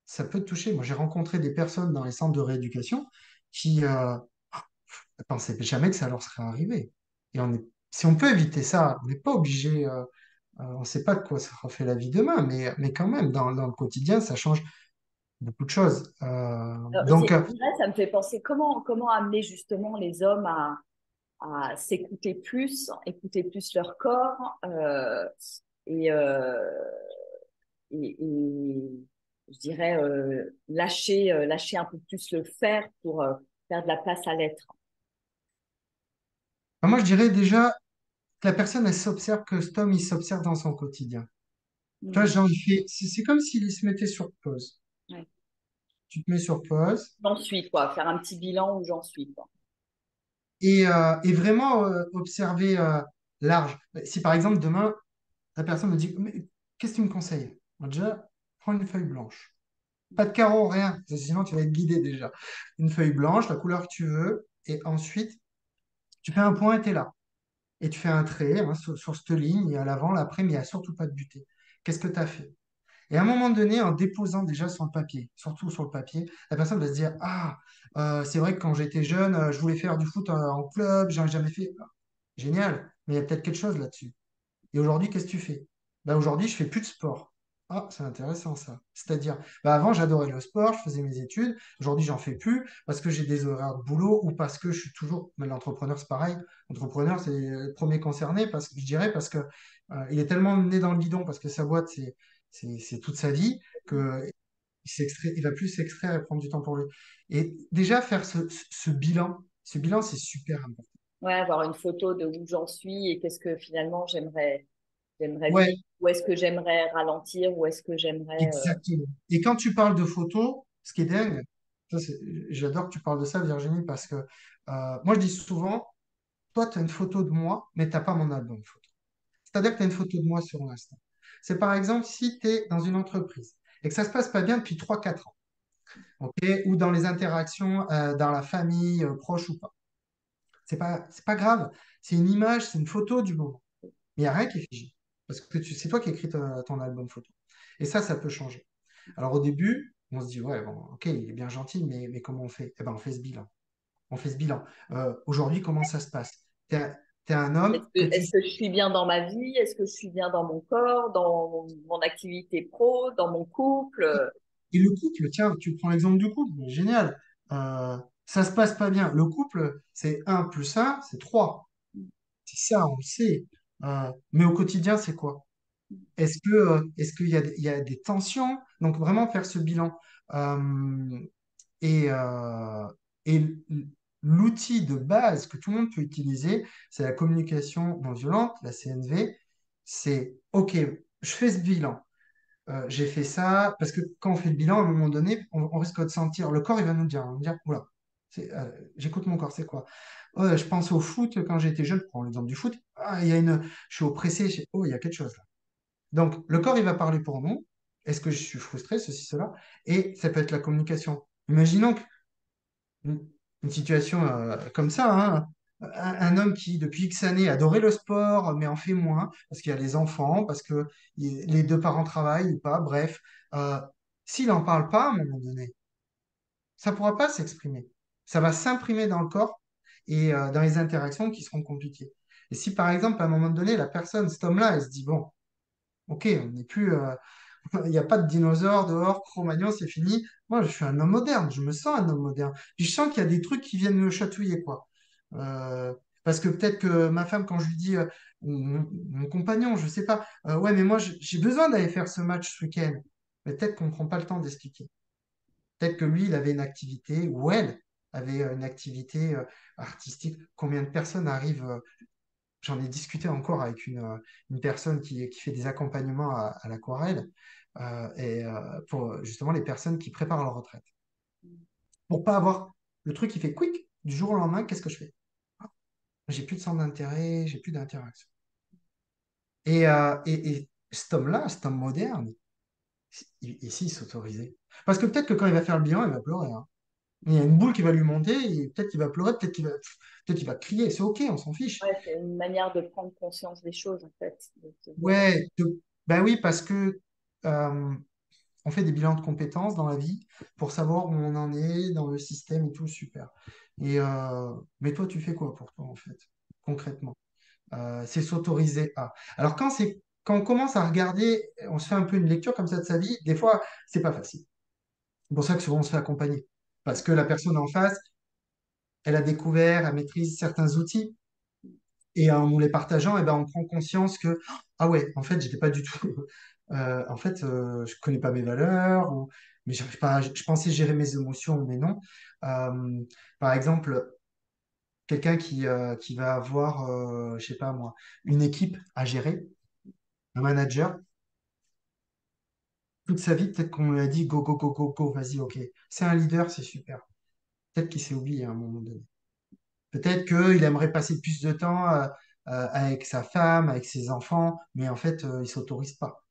Ça peut te toucher. Moi, j'ai rencontré des personnes dans les centres de rééducation qui ne pensaient jamais que ça leur serait arrivé. Et si on peut éviter ça, on n'est pas obligé, on ne sait pas de quoi ça refait la vie demain, mais quand même, dans le quotidien, ça change beaucoup de choses. Donc, C'est vrai, ça me fait penser comment amener justement les hommes à s'écouter plus, écouter plus leur corps et, euh, et je dirais lâcher un peu plus le faire pour faire de la place à l'être. moi, je dirais déjà que la personne, elle s'observe, que cet homme, il s'observe dans son quotidien. Tu vois, Mm. genre, c'est comme s'il se mettait sur pause. Ouais. Tu te mets sur pause J'en suis, quoi. Faire un petit bilan où j'en suis, quoi. et vraiment observer large. Si par exemple, demain, la personne me dit, mais qu'est-ce que tu me conseilles? Bon, déjà, prends une feuille blanche. Pas de carreau, rien, parce que sinon tu vas être guidé déjà. Une feuille blanche, la couleur que tu veux, et ensuite, tu fais un point et tu es là. Et tu fais un trait hein, sur cette ligne, et à l'avant, l'après, mais il n'y a surtout pas de butée. Qu'est-ce que tu as fait? Et à un moment donné, en déposant déjà sur le papier, surtout sur le papier, la personne va se dire, ah, c'est vrai que quand j'étais jeune, je voulais faire du foot en club, j'en ai jamais fait. Génial, mais il y a peut-être quelque chose là-dessus. Et aujourd'hui, qu'est-ce que tu fais? Bah, aujourd'hui, je fais plus de sport. Ah, c'est intéressant ça. C'est-à-dire, bah, avant, j'adorais le sport, je faisais mes études. Aujourd'hui, j'en fais plus parce que j'ai des horaires de boulot ou parce que je suis toujours. Mais l'entrepreneur, c'est pareil. L'entrepreneur, c'est le premier concerné parce que je dirais parce que il est tellement né dans le guidon parce que sa boîte, c'est toute sa vie que il va plus s'extraire et prendre du temps pour lui. Et déjà, faire ce bilan, c'est super important. Ouais, avoir une photo de où j'en suis et qu'est-ce que finalement j'aimerais vivre, Ouais, où est-ce que j'aimerais ralentir, où est-ce que j'aimerais. exactement. Et quand tu parles de photos, ce qui est dingue, ça, j'adore que tu parles de ça, Virginie, parce que moi, je dis souvent, toi, tu as une photo de moi, mais tu n'as pas mon album photo. C'est-à-dire que tu as une photo de moi sur l'instant. C'est par exemple si tu es dans une entreprise et que ça se passe pas bien depuis 3 4 ans, ok, ou dans les interactions dans la famille, proche ou pas. C'est pas grave. C'est une image, c'est une photo du moment. Mais il n'y a rien qui est figé. Parce que c'est toi qui écris ton album photo. Et ça peut changer. Alors au début, on se dit, ouais, bon, ok, il est bien gentil, mais comment on fait? Eh ben, on fait ce bilan. On fait ce bilan. Aujourd'hui, comment ça se passe? T'es un homme que tu... Est-ce que je suis bien dans ma vie? Est-ce que je suis bien dans mon corps, dans mon activité pro, dans mon couple? Et le couple, tiens, tu prends l'exemple du couple, génial. Ça se passe pas bien. Le couple, c'est un plus un, c'est 3. C'est ça, on le sait. Mais au quotidien, c'est quoi? Est-ce qu'il y a, il y a des tensions? Donc vraiment faire ce bilan. Euh, et et l'outil de base que tout le monde peut utiliser, c'est la communication non violente, la CNV. C'est OK, je fais ce bilan. J'ai fait ça parce que quand on fait le bilan, à un moment donné, on risque de sentir, le corps, il va nous dire, oula, j'écoute mon corps, c'est quoi? Je pense au foot quand j'étais jeune, je prends l'exemple du foot. Ah, je suis oppressé, oh, il y a quelque chose là. Donc, le corps, il va parler pour nous. Est-ce que je suis frustré, ceci, cela? Et ça peut être la communication. Imaginons une, une situation comme ça, hein. Un homme qui, depuis X années, adorait le sport, mais en fait moins, parce qu'il y a les enfants, parce que les deux parents travaillent ou pas, bref. Euh, S'il n'en parle pas à un moment donné, ça ne pourra pas s'exprimer. Ça va s'imprimer dans le corps et dans les interactions qui seront compliquées. Et si, par exemple, à un moment donné, la personne, cet homme-là, elle se dit, bon, ok, on n'est plus, il n'y a pas de dinosaures dehors, Cro-Magnon, c'est fini. Moi, je suis un homme moderne, je me sens un homme moderne. Puis je sens qu'il y a des trucs qui viennent me chatouiller, quoi. Parce que peut-être que ma femme, quand je lui dis, ou mon compagnon, je sais pas, ouais, mais moi, j'ai besoin d'aller faire ce match ce week-end. Mais peut-être qu'on ne prend pas le temps d'expliquer. Peut-être que lui, il avait une activité, ou elle avait une activité artistique. Combien de personnes arrivent, j'en ai discuté encore avec une personne qui fait des accompagnements à l'aquarelle, pour justement les personnes qui préparent leur retraite. Pour pas avoir le truc qui fait quick, du jour au lendemain, qu'est-ce que je fais? Ah, j'ai plus de centre d'intérêt, j'ai plus d'interaction. Et cet homme-là, cet homme moderne, et s'il s'autorisait? Parce que peut-être que quand il va faire le bilan, il va pleurer, hein. Il y a une boule qui va lui monter, et peut-être qu'il va pleurer, peut-être qu'il va crier, c'est OK, on s'en fiche. Ouais, c'est une manière de prendre conscience des choses, en fait. De se dire, Ouais, ben oui, parce que euh, on fait des bilans de compétences dans la vie pour savoir où on en est dans le système et tout, super. Mais toi, tu fais quoi pour toi, en fait, concrètement? C'est s'autoriser à. Alors, quand on commence à regarder, on se fait un peu une lecture comme ça de sa vie, des fois, c'est pas facile. C'est pour ça que souvent, on se fait accompagner. Parce que la personne en face, elle a découvert, elle maîtrise certains outils. Et en nous les partageant, eh ben, on prend conscience que, ah ouais, en fait, j'étais pas du tout. En fait, je connais pas mes valeurs, mais j'arrive pas je pensais gérer mes émotions, mais non. Euh, Par exemple, quelqu'un qui va avoir, je sais pas moi, une équipe à gérer, un manager, toute sa vie, peut-être qu'on lui a dit go, go, go, go, go, vas-y, ok. C'est un leader, c'est super. Peut-être qu'il s'est oublié à un moment donné. Peut-être qu'il aimerait passer plus de temps avec sa femme, avec ses enfants, mais en fait, il ne s'autorise pas.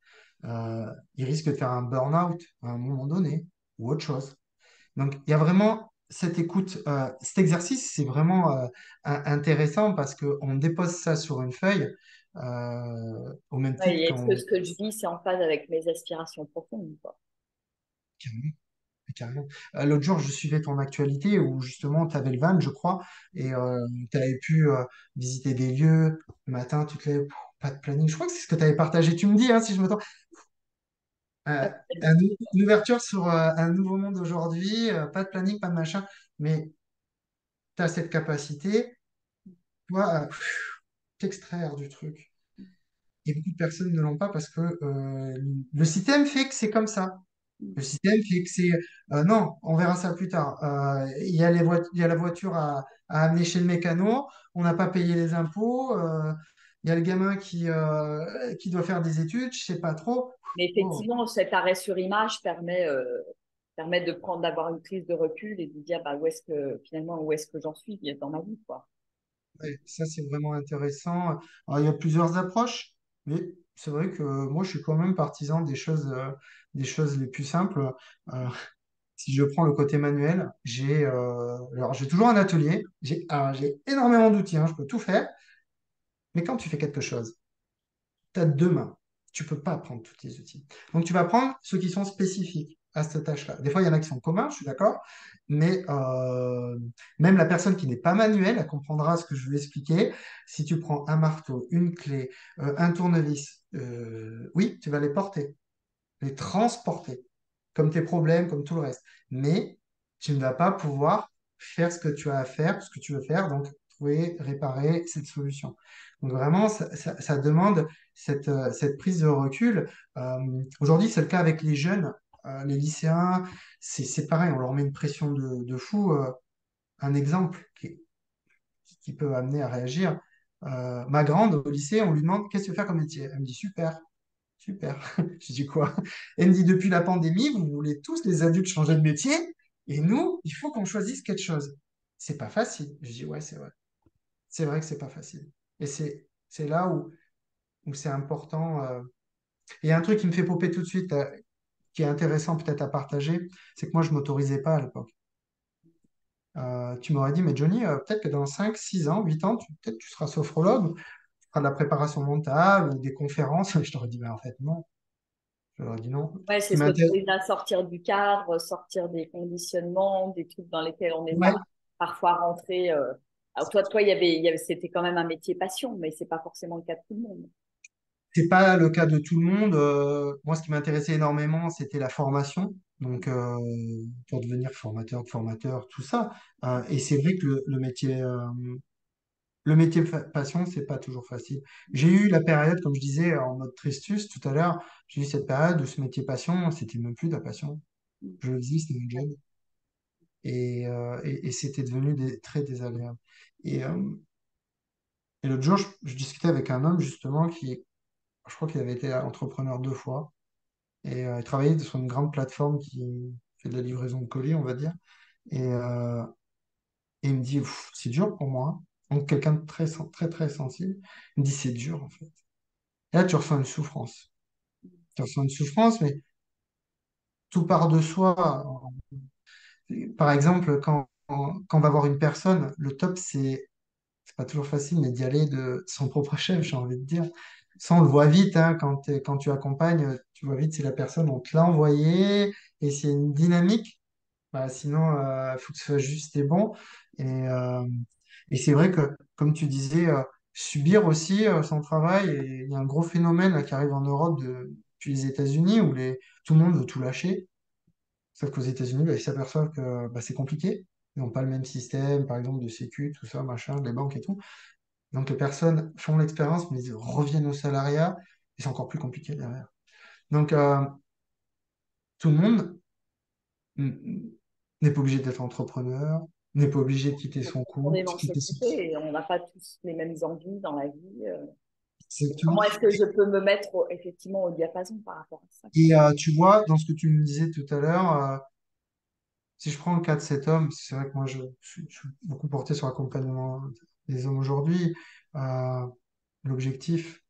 Il risque de faire un burn-out à un moment donné ou autre chose. Donc, il y a vraiment cette écoute. Cet exercice, c'est vraiment intéressant parce qu'on dépose ça sur une feuille au même ouais, titre et est-ce que qu'on... ce que je vis, c'est en phase avec mes aspirations profondes, quoi. Carrément. L'autre jour, je suivais ton actualité où justement tu avais le van, je crois, et tu avais pu visiter des lieux le matin, pas de planning. Je crois que c'est ce que tu avais partagé. Tu me dis, hein, si je me trompe. Ouais, Une ouverture sur un nouveau monde aujourd'hui, pas de planning, pas de machin, mais tu as cette capacité, toi, à t'extraire du truc. Et beaucoup de personnes ne l'ont pas parce que le système fait que c'est comme ça. Le système fait que c'est non, on verra ça plus tard. Il y a la voiture à amener chez le mécano, on n'a pas payé les impôts, il y a le gamin qui doit faire des études, je sais pas trop. mais Oh, effectivement, cet arrêt sur image permet de prendre, d'avoir une prise de recul et de dire bah, finalement, où est-ce que j'en suis dans ma vie, quoi. ouais, ça c'est vraiment intéressant. Alors, il y a plusieurs approches, mais c'est vrai que moi je suis quand même partisan des choses les plus simples. Euh, Si je prends le côté manuel, alors j'ai toujours un atelier, j'ai énormément d'outils, hein, je peux tout faire, mais quand tu fais quelque chose, tu as deux mains, tu peux pas prendre tous les outils. Donc tu vas prendre ceux qui sont spécifiques à cette tâche-là. Des fois, il y en a qui sont communs, je suis d'accord, mais même la personne qui n'est pas manuelle, elle comprendra ce que je veux expliquer. Si tu prends un marteau, une clé, un tournevis, oui, tu vas les porter, les transporter, comme tes problèmes, comme tout le reste. Mais tu ne vas pas pouvoir faire ce que tu as à faire, ce que tu veux faire, donc trouver, réparer cette solution. Donc vraiment, ça demande cette prise de recul. Aujourd'hui, c'est le cas avec les jeunes, les lycéens, c'est pareil, on leur met une pression de fou. Un exemple qui peut amener à réagir. Ma grande au lycée, on lui demande qu'est-ce que tu veux faire comme métier. Elle me dit super. Super. Je dis quoi? Elle me dit, depuis la pandémie, vous voulez tous les adultes changer de métier et nous, il faut qu'on choisisse quelque chose. C'est pas facile. Je dis, ouais, c'est vrai. C'est vrai que c'est pas facile. Et c'est là où c'est important. Il y a un truc qui me fait popper tout de suite, qui est intéressant peut-être à partager, c'est que moi, je m'autorisais pas à l'époque. Tu m'aurais dit, mais Johnny, peut-être que dans 5, 6 ans, 8 ans, peut-être tu seras sophrologue, tu feras de la préparation mentale ou des conférences. Je t'aurais dit, mais en fait, non. Je leur ai dit non. Ouais, Ce c'est qui m'intéresse, s'autoriser à sortir du cadre, sortir des conditionnements, des trucs dans lesquels on est ouais, parfois rentré. Alors toi, c'était quand même un métier passion, mais c'est pas forcément le cas de tout le monde. c'est pas le cas de tout le monde. Moi, ce qui m'intéressait énormément, c'était la formation. Donc, pour devenir formateur, tout ça. Et c'est vrai que le métier le métier passion, c'est pas toujours facile. J'ai eu la période, comme je disais, en mode tristus tout à l'heure, j'ai eu cette période où ce métier passion, c'était même plus de la passion. Je le faisais, c'était mon job. Et c'était devenu très désagréable. Et, euh, et l'autre jour, je discutais avec un homme, justement, je crois qu'il avait été entrepreneur 2 fois. Il travaillait sur une grande plateforme qui fait de la livraison de colis, on va dire. Et, euh, et il me dit, pff, c'est dur pour moi, hein. Donc, quelqu'un de très, très sensible. Il me dit, c'est dur, en fait. Et là, tu ressens une souffrance. Tu ressens une souffrance, mais tout part de soi. Par exemple, quand on va voir une personne, le top, c'est pas toujours facile, mais d'y aller de son propre chef, j'ai envie de dire. Ça, on le voit vite, hein, quand tu accompagnes, tu vois vite si la personne, on te l'a envoyé et s'il y a une dynamique. Bah, sinon, il faut que ce soit juste et bon. Et, euh, et c'est vrai que, comme tu disais, subir aussi son travail, et il y a un gros phénomène là, qui arrive en Europe depuis les États-Unis où tout le monde veut tout lâcher. Sauf qu'aux États-Unis, bah, ils s'aperçoivent que bah, c'est compliqué. Ils n'ont pas le même système, par exemple, de sécu, tout ça, machin, les banques et tout. Donc les personnes font l'expérience, mais ils reviennent au salariat, et c'est encore plus compliqué derrière. Donc tout le monde mm, n'est pas obligé d'être entrepreneur, n'est pas obligé de quitter son On est compte, dans quitter cette son... société et on n'a pas tous les mêmes envies dans la vie. Exactement. Comment est-ce que je peux me mettre effectivement au diapason par rapport à ça? Et tu vois, dans ce que tu me disais tout à l'heure, si je prends le cas de cet homme, c'est vrai que moi je suis beaucoup porté sur l'accompagnement des hommes aujourd'hui. Euh, L'objectif,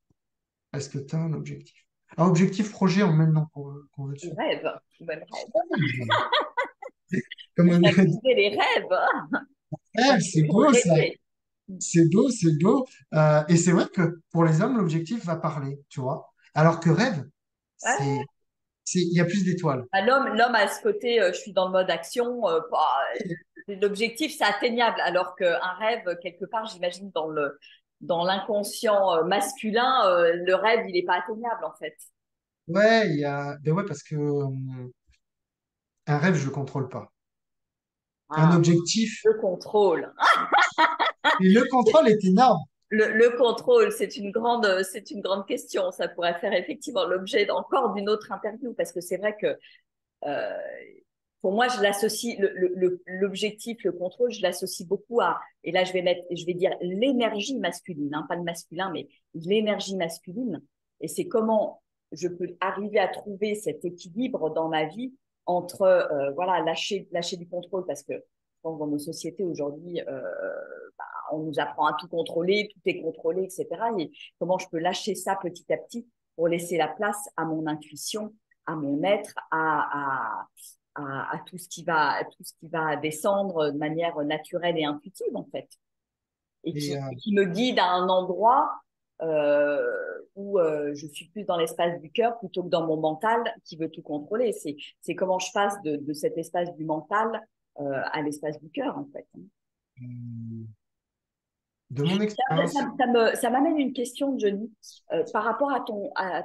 est-ce que tu as un objectif? Un objectif projet, on met le nom qu'on veut On dessus. rêve, on rêve. Comme On a activé les rêves. Ah, c'est Pour beau ça. rêver. C'est beau, c'est beau. Et c'est vrai que pour les hommes, l'objectif va parler, tu vois. Alors que rêve, Ouais. il y a plus d'étoiles. Bah, l'homme a ce côté, je suis dans le mode action. Bah, l'objectif, c'est atteignable, alors qu'un rêve, quelque part, j'imagine dans l'inconscient masculin, le rêve, il n'est pas atteignable en fait. Ouais, ben ouais, parce que un rêve, je le contrôle pas. Un Ah, objectif, le contrôle. et le contrôle est énorme. Le contrôle, c'est une grande question. Ça pourrait faire effectivement l'objet encore d'une autre interview parce que c'est vrai que euh, pour moi, je l'associe l'objectif, le contrôle, je l'associe beaucoup à et là je vais dire l'énergie masculine, hein, pas le masculin, mais l'énergie masculine. Et c'est comment je peux arriver à trouver cet équilibre dans ma vie entre voilà lâcher du contrôle parce que je pense dans nos sociétés aujourd'hui, on nous apprend à tout contrôler, tout est contrôlé, etc. Et comment je peux lâcher ça petit à petit pour laisser la place à mon intuition, à mon être, à tout ce qui va descendre de manière naturelle et intuitive en fait, et Et, qui me guide à un endroit où je suis plus dans l'espace du cœur plutôt que dans mon mental qui veut tout contrôler. C'est comment je passe de cet espace du mental à l'espace du cœur en fait. de mon expérience, Ça m'amène une question, Johnny. Par rapport à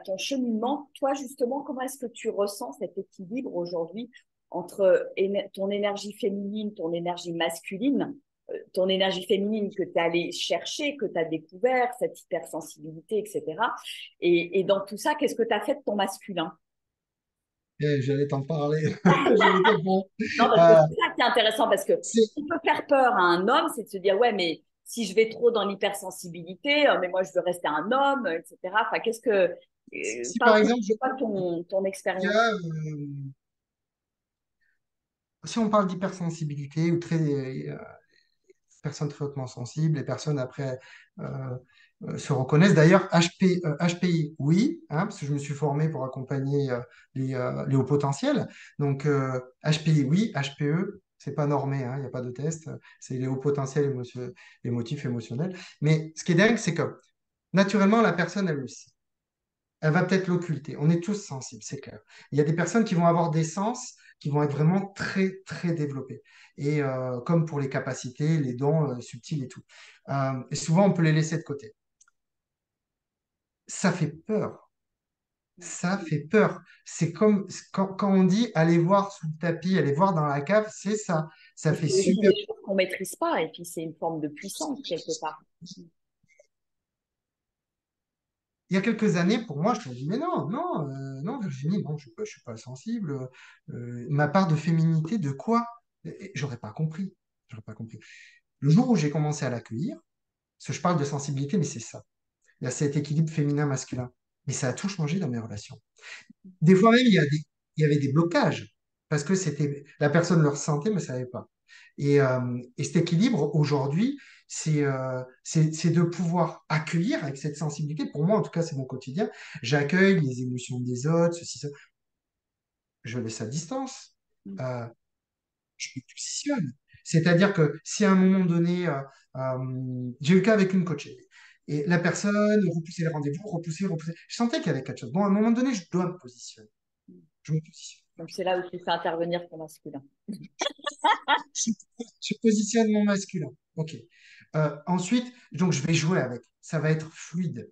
ton cheminement. Toi, justement, comment est-ce que tu ressens cet équilibre aujourd'hui entre ton énergie féminine, ton énergie masculine, ton énergie féminine que tu es allé chercher, que tu as découvert, cette hypersensibilité, etc. Et dans tout ça, qu'est-ce que tu as fait de ton masculin? j'allais t'en parler. J'allais t'en Non, parce que parler. c'est ça qui est intéressant, parce que C'est- ce qui peut faire peur à un homme, c'est de se dire, ouais, mais si je vais trop dans l'hypersensibilité, mais moi je veux rester un homme, etc. Enfin, si par parle-nous, exemple, c'est quoi ton il y expérience? a, si on parle d'hypersensibilité ou personnes très hautement sensibles, les personnes après se reconnaissent. D'ailleurs, HPI, oui, hein, parce que je me suis formé pour accompagner les hauts potentiels. Donc, HPI, oui, HPE, c'est pas normé, hein, il n'y a pas de test. C'est les hauts potentiels émotifs, émotionnels. Mais ce qui est dingue, c'est que naturellement, la personne, elle le sait. Elle va peut-être l'occulter. On est tous sensibles, c'est clair. Il y a des personnes qui vont avoir des sens qui vont être vraiment très, très développés. Et comme pour les capacités, les dons subtils et tout. Et souvent, on peut les laisser de côté. Ça fait peur. Ça fait peur. C'est comme quand on dit aller voir sous le tapis, aller voir dans la cave, c'est ça. Ça Mais fait c'est aussi super. des choses qu'on maîtrise pas, et puis c'est une forme de puissance quelque part. Il y a quelques années, pour moi, je me dis, mais non, non, non, Virginie, non, je suis pas sensible. Ma part de féminité, de quoi? J'aurais pas compris. J'aurais pas compris. Le jour où j'ai commencé à l'accueillir, parce que je parle de sensibilité, mais c'est ça. Il y a cet équilibre féminin-masculin. Mais ça a tout changé dans mes relations. Des fois même, il y avait des blocages, parce que c'était, la personne le ressentait, mais ne savait pas. Et cet équilibre, aujourd'hui, c'est de pouvoir accueillir avec cette sensibilité. Pour moi, en tout cas, c'est mon quotidien. J'accueille les émotions des autres, ceci, ça. Je laisse à distance. Euh, je me positionne. C'est-à-dire que si à un moment donné, j'ai eu le cas avec une coachée, et la personne repoussait les rendez-vous, repoussait, je sentais qu'il y avait quelque chose. Bon, à un moment donné, je dois me positionner. Je me positionne. Donc c'est là où tu fais intervenir ton masculin. Je, je positionne mon masculin. OK. Ensuite, donc je vais jouer avec. Ça va être fluide.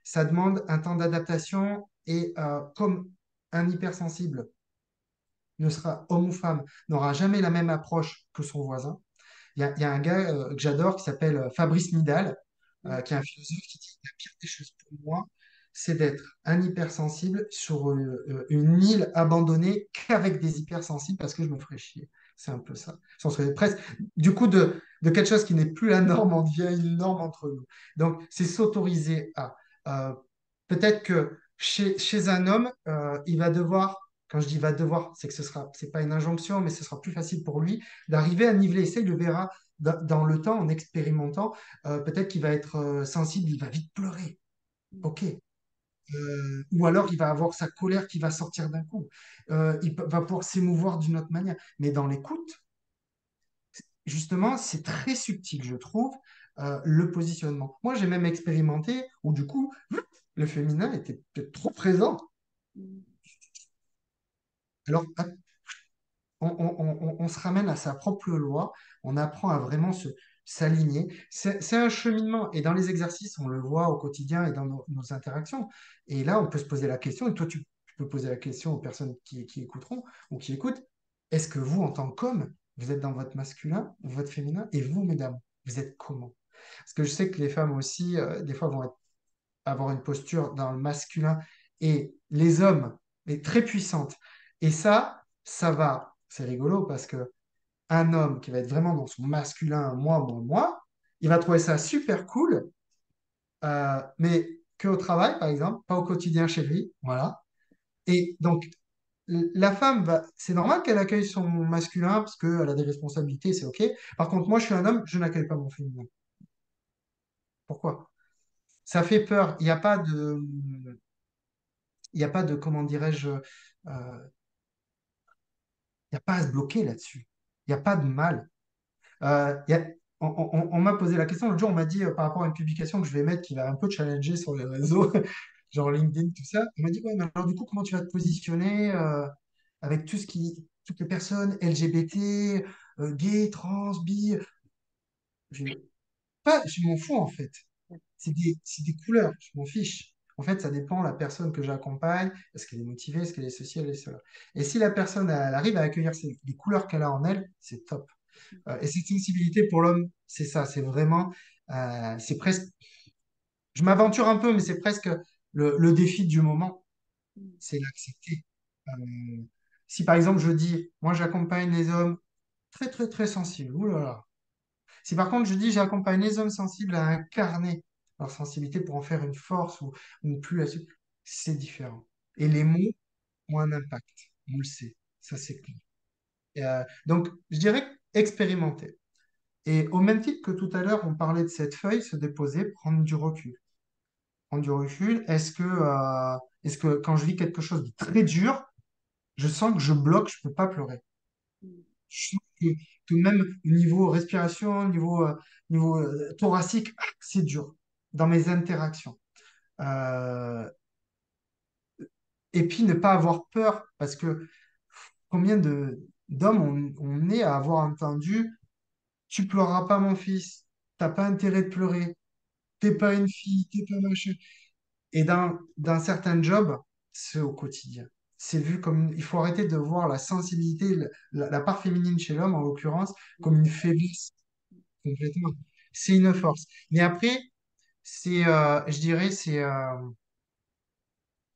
Ça demande un temps d'adaptation et comme un hypersensible ne sera homme ou femme, n'aura jamais la même approche que son voisin. Il y a un gars que j'adore qui s'appelle Fabrice Midal, qui est un philosophe qui dit la pire des choses pour moi, c'est d'être un hypersensible sur une île abandonnée qu'avec des hypersensibles parce que je me ferais chier. C'est un peu ça. Ça serait presque, du coup, de quelque chose qui n'est plus la norme, on devient une norme entre nous. Donc, c'est s'autoriser à. euh, Peut-être que chez un homme, il va devoir, quand je dis va devoir, c'est que c'est pas une injonction, mais ce sera plus facile pour lui d'arriver à niveler. Ça, il le verra dans le temps, en expérimentant. Peut-être qu'il va être sensible, il va vite pleurer. OK. Ou alors il va avoir sa colère qui va sortir d'un coup. Va pouvoir s'émouvoir d'une autre manière. Mais dans l'écoute, justement, c'est très subtil, je trouve, le positionnement. Moi, j'ai même expérimenté où du coup, le féminin était peut-être trop présent. Alors, on se ramène à sa propre loi, on apprend à vraiment s'aligner. C'est un cheminement, et dans les exercices, on le voit au quotidien et dans nos interactions. Et là, on peut se poser la question, et toi, tu peux poser la question aux personnes qui écouteront ou qui écoutent, est-ce que vous, en tant qu'homme, vous êtes dans votre masculin ou votre féminin, et vous, mesdames, vous êtes comment? Parce que je sais que les femmes aussi, des fois, avoir une posture dans le masculin, et les hommes, est très puissante. Et ça va, c'est rigolo parce que un homme qui va être vraiment dans son masculin, moi, il va trouver ça super cool, mais qu'au travail, par exemple, pas au quotidien chez lui, voilà. Et donc, la femme, c'est normal qu'elle accueille son masculin parce qu'elle a des responsabilités, c'est OK. Par contre, moi, je suis un homme, je n'accueille pas mon féminin. Pourquoi? Ça fait peur. Il n'y a pas de, comment dirais-je, il n'y a pas à se bloquer là-dessus. Il n'y a pas de mal. Il y a- on m'a posé la question l'autre jour, on m'a dit par rapport à une publication que je vais mettre qui va un peu challenger sur les réseaux, genre LinkedIn, tout ça. On m'a dit, ouais, mais alors du coup, comment tu vas te positionner avec toutes les personnes LGBT, gays, trans, bi? Je, je m'en fous en fait. C'est des couleurs, je m'en fiche. En fait, ça dépend de la personne que j'accompagne. Est-ce qu'elle est motivée? Est-ce qu'elle est ceci, elle est cela? Et si la personne elle arrive à accueillir les couleurs qu'elle a en elle, c'est top. Et cette sensibilité pour l'homme, c'est ça, c'est vraiment, c'est presque, je m'aventure un peu, mais c'est presque le défi du moment, c'est l'accepter. Euh, Si par exemple je dis, moi j'accompagne les hommes très très très sensibles, ouh là là. Si par contre je dis, j'accompagne les hommes sensibles à incarner leur sensibilité pour en faire une force ou une plus, c'est différent. Et les mots ont un impact, on le sait, ça c'est clair. Donc je dirais expérimenter. Et au même titre que tout à l'heure, on parlait de cette feuille, se déposer, prendre du recul. Prendre du recul, est-ce que quand je vis quelque chose de très dur, je sens que je bloque, je ne peux pas pleurer. Je sens que même au niveau respiration, au niveau thoracique, c'est dur dans mes interactions. Euh, et puis ne pas avoir peur, parce que combien d'hommes on est à avoir entendu, tu pleureras pas mon fils, t'as pas intérêt de pleurer. T'es pas une fille, t'es pas machin. Et dans certains jobs, c'est au quotidien. C'est vu comme il faut arrêter de voir la sensibilité, la part féminine chez l'homme, en l'occurrence, comme une faiblesse complètement. c'est une force. Mais après, je dirais,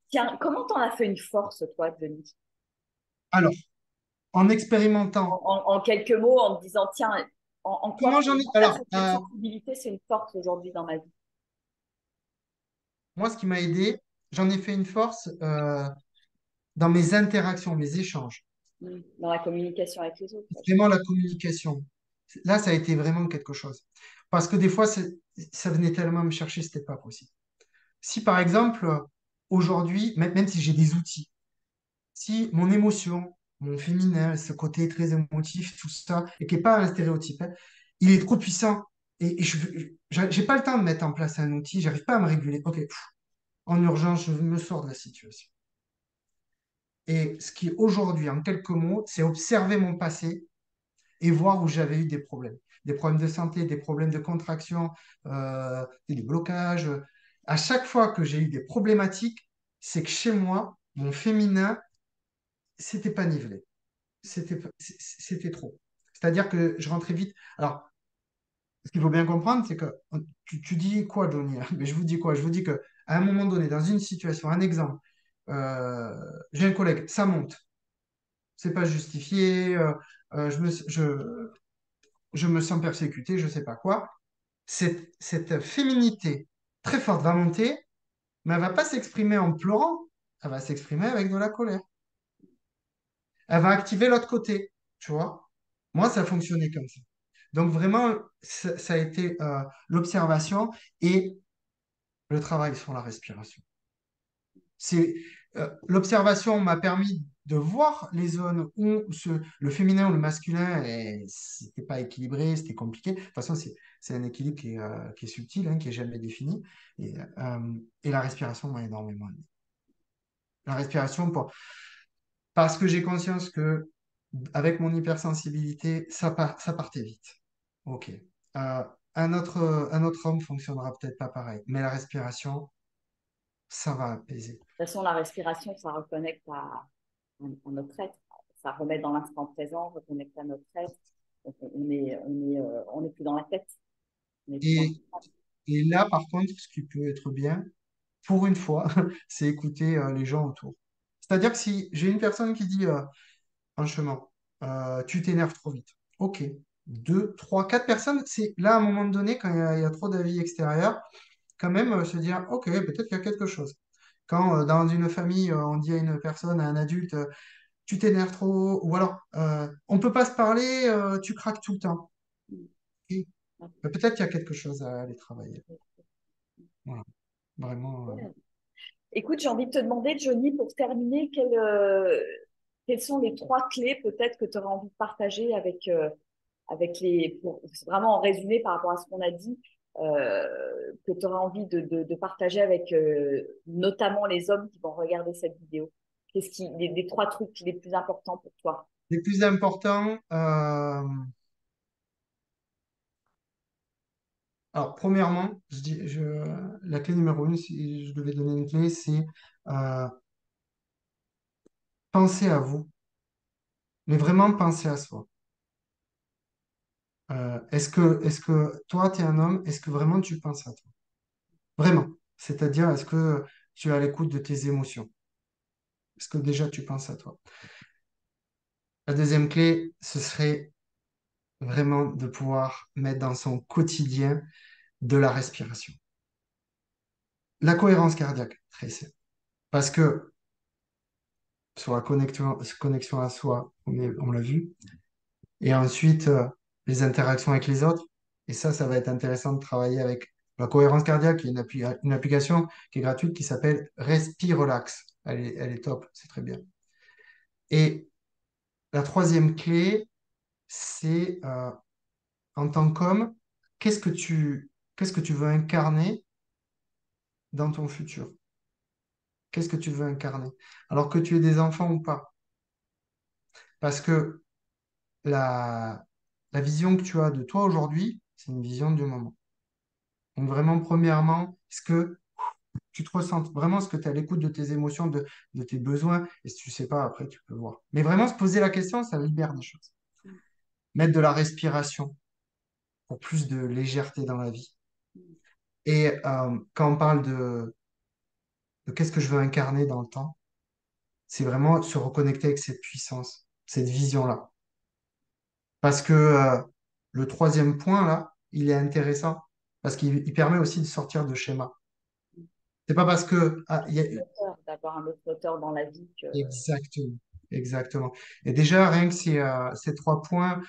Tiens, comment t'en as fait une force, toi, Denis? alors, en expérimentant, En quelques mots, en te disant, tiens, en quoi comment j'en ai, alors, cette sensibilité, c'est une force aujourd'hui dans ma vie. moi, ce qui m'a aidé, j'en ai fait une force dans mes interactions, mes échanges. Dans la communication avec les autres. Vraiment la communication. Là, ça a été vraiment quelque chose. Parce que des fois, ça venait tellement me chercher, c'était pas possible. Si par exemple, aujourd'hui, même si j'ai des outils, si mon émotion, mon féminin, ce côté très émotif, tout ça, et qui n'est pas un stéréotype, hein, il est trop puissant, et je j'ai pas le temps de mettre en place un outil, j'arrive pas à me réguler. Ok, en urgence, je me sors de la situation. Et ce qui aujourd'hui, en quelques mots, c'est observer mon passé et voir où j'avais eu des problèmes. Des problèmes de santé, des problèmes de contraction, des blocages. À chaque fois que j'ai eu des problématiques, c'est que chez moi, mon féminin, c'était pas nivelé. C'était trop. C'est-à-dire que je rentrais vite. Alors, ce qu'il faut bien comprendre, c'est que tu dis quoi, Johnny? Mais je vous dis quoi? Je vous dis que à un moment donné, dans une situation, un exemple, euh, j'ai un collègue, ça monte, c'est pas justifié, je me sens persécuté, je sais pas quoi. Cette féminité très forte va monter, mais elle va pas s'exprimer en pleurant, elle va s'exprimer avec de la colère. Elle va activer l'autre côté, tu vois. Moi, ça a fonctionné comme ça. Donc vraiment, ça a été l'observation et le travail sur la respiration. C'est l'observation m'a permis de voir les zones où le féminin ou le masculin, c'était pas équilibré, c'était compliqué. De toute façon, c'est un équilibre qui est subtil, hein, qui est jamais défini. Et la respiration m'a énormément aidé. La respiration, parce que j'ai conscience que avec mon hypersensibilité, ça partait vite. Ok. Euh, un autre homme fonctionnera peut-être pas pareil, mais la respiration, ça va apaiser. De toute façon, la respiration, ça reconnecte à notre être. Ça remet dans l'instant présent, reconnecte à notre être. Donc, on n'est plus dans la tête. On n'est plus dans Et, et là, par contre, ce qui peut être bien, pour une fois, c'est écouter les gens autour. C'est-à-dire que si j'ai une personne qui dit, franchement, tu t'énerves trop vite. Ok. Deux, trois, quatre personnes, c'est là, à un moment donné, quand il y a trop d'avis extérieurs, quand même se dire, ok, peut-être qu'il y a quelque chose. Quand dans une famille, on dit à une personne, à un adulte, tu t'énerves trop, ou alors, on peut pas se parler, tu craques tout le temps. Et, peut-être qu'il y a quelque chose à aller travailler. Voilà. Vraiment. Écoute, j'ai envie de te demander, Johnny, pour terminer, quelles sont les trois clés peut-être que tu aurais envie de partager avec vraiment en résumé par rapport à ce qu'on a dit, que tu aurais envie de partager avec notamment les hommes qui vont regarder cette vidéo. Les trois trucs les plus importants pour toi? Les plus importants, alors premièrement, la clé numéro une, si je devais donner une clé, c'est euh, penser à vous, mais vraiment penser à soi. Est-ce que toi, tu es un homme, est-ce que vraiment tu penses à toi? Vraiment. C'est-à-dire, est-ce que tu es à l'écoute de tes émotions? Est-ce que déjà tu penses à toi? La deuxième clé, ce serait vraiment de pouvoir mettre dans son quotidien de la respiration. La cohérence cardiaque, très simple. Parce que sur la connexion à soi, on l'a vu, et ensuite les interactions avec les autres. Et ça va être intéressant de travailler avec la cohérence cardiaque. Il y a une application qui est gratuite qui s'appelle Respirelax. Elle est top, c'est très bien. Et la troisième clé, c'est en tant qu'homme, qu'est-ce que tu veux incarner dans ton futur? Qu'est-ce que tu veux incarner? Alors que tu aies des enfants ou pas. Parce que la, la vision que tu as de toi aujourd'hui, c'est une vision du moment. Donc vraiment, premièrement, est-ce que tu te ressens vraiment, ce que tu es à l'écoute de tes émotions, de tes besoins, et si tu sais pas, après, tu peux voir. Mais vraiment, se poser la question, ça libère des choses. Mettre de la respiration. pour plus de légèreté dans la vie. Et quand on parle de qu'est-ce que je veux incarner dans le temps, c'est vraiment se reconnecter avec cette puissance, cette vision-là. Parce que le troisième point, là, il est intéressant, parce qu'il permet aussi de sortir de schéma. C'est pas parce que... D'avoir un autre moteur dans la vie que... Exactement, exactement. Et déjà, rien que ces trois points,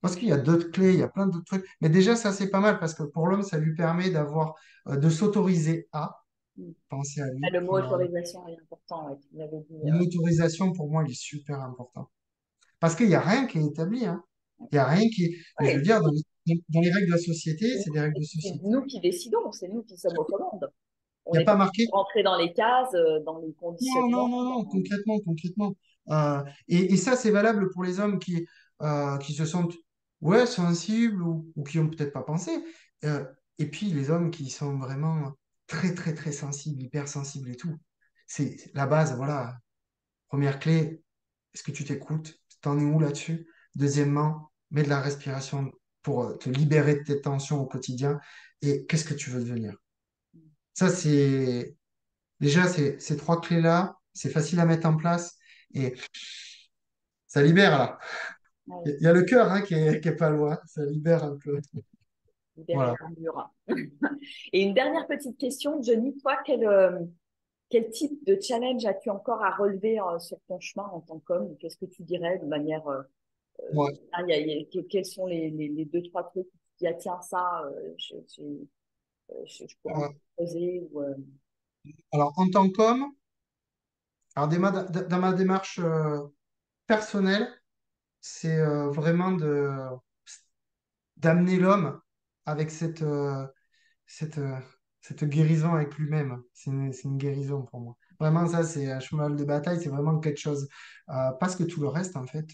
parce qu'il y a d'autres clés, il y a plein d'autres trucs, mais déjà, ça, c'est pas mal, parce que pour l'homme, ça lui permet de s'autoriser à penser à Ah, lui. le mot autorisation est important, ouais, tu l'avais dit. L'autorisation, pour moi, il est super important. Parce qu'il n'y a rien qui est établi, hein. Il n'y a rien qui est... Mais je veux Ouais, dire, dans les règles de la société, c'est des règles de c'est société. nous qui décidons, c'est nous qui sommes aux commandes. On Il n'y a n'est pas pas marqué. rentré dans les cases, dans les Non, non, conditionnements. non, non, concrètement, concrètement. Et ça, c'est valable pour les hommes qui se sentent ouais, sensibles ou qui ont peut-être pas pensé. Euh, et puis les hommes qui sont vraiment très, très, très sensibles, hypersensibles et tout. C'est la base, voilà. Première clé, est-ce que tu t'écoutes? T'en es où là-dessus? Deuxièmement, mets de la respiration pour te libérer de tes tensions au quotidien. Et qu'est-ce que tu veux devenir? Ça, c'est déjà ces trois clés-là, c'est facile à mettre en place et ça libère là. Ouais, Il y a le cœur hein, qui est pas loin, ça libère un peu. libérer Voilà. l'armure. Et une dernière petite question, Johnny, toi, quel type de challenge as-tu encore à relever sur ton chemin en tant qu'homme? Qu'est-ce que tu dirais de manière... Ouais. quels sont les deux, trois trucs où tu te dis, ah, tiens, ça, je pourrais me Euh, poser ou, alors, en tant qu'homme, alors dans ma démarche personnelle, c'est vraiment d'amener l'homme avec cette, euh, cette guérison avec lui-même. C'est une guérison pour moi. Vraiment, ça, c'est un cheval de bataille, c'est vraiment quelque chose. Parce que tout le reste, en fait,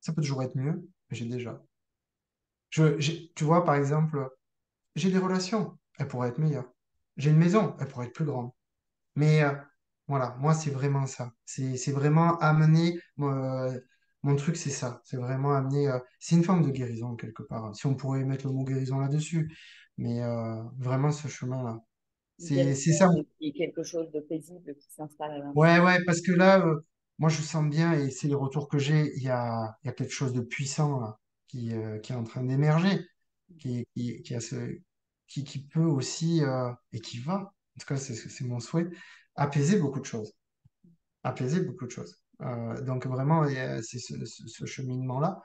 ça peut toujours être mieux, mais j'ai déjà. Tu vois, par exemple, j'ai des relations, elles pourraient être meilleures. J'ai une maison, elle pourrait être plus grande. Mais voilà, moi, c'est vraiment ça. C'est vraiment amener, mon truc, c'est ça. C'est vraiment amener, c'est une forme de guérison quelque part, si on pourrait mettre le mot guérison là-dessus. Mais vraiment, ce chemin-là. une C'est ça. guérison et quelque chose de paisible qui s'installe à l'intérieur. Ouais, ouais, parce que là, moi, je sens bien, et c'est les retours que j'ai, il y a quelque chose de puissant là, qui est en train d'émerger, qui a qui peut aussi, et qui va, en tout cas, c'est mon souhait, apaiser beaucoup de choses. Apaiser beaucoup de choses. Donc vraiment, c'est ce cheminement-là.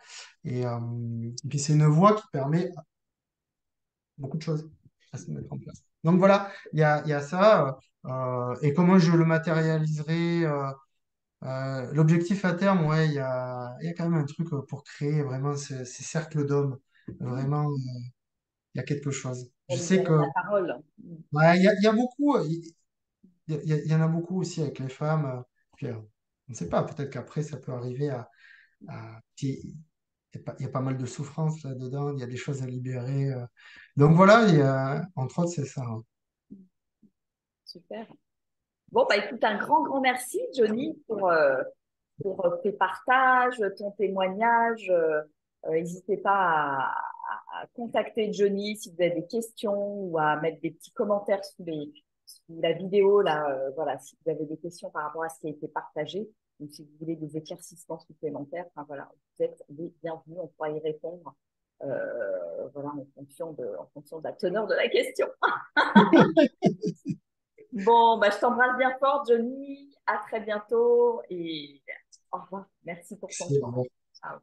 Et puis c'est une voie qui permet beaucoup de choses à se mettre en place. Donc voilà, il y a ça. Et comment je le matérialiserai l'objectif à terme, ouais, il y a quand même un truc pour créer vraiment ces cercles d'hommes. Vraiment, il y a quelque chose. Pour Je sais libérer que la parole. ouais, il y a beaucoup, il y en a beaucoup aussi avec les femmes. Puis, on ne sait pas, peut-être qu'après, ça peut arriver il y a pas mal de souffrance là-dedans, il y a des choses à libérer. Donc voilà, entre autres, c'est ça, hein. Super. Bon, bah écoute, un grand, grand merci, Johnny, pour tes partages, ton témoignage. N'hésitez pas à contacter Johnny si vous avez des questions ou à mettre des petits commentaires sous la vidéo. Là, voilà, si vous avez des questions par rapport à ce qui a été partagé ou si vous voulez des éclaircissements supplémentaires, enfin, voilà, vous êtes les bienvenus, on pourra y répondre voilà, en fonction de la teneur de la question. Bon, bah, je t'embrasse bien fort, Johnny. À très bientôt et au revoir. Merci pour ton C'est temps. vrai. Ciao.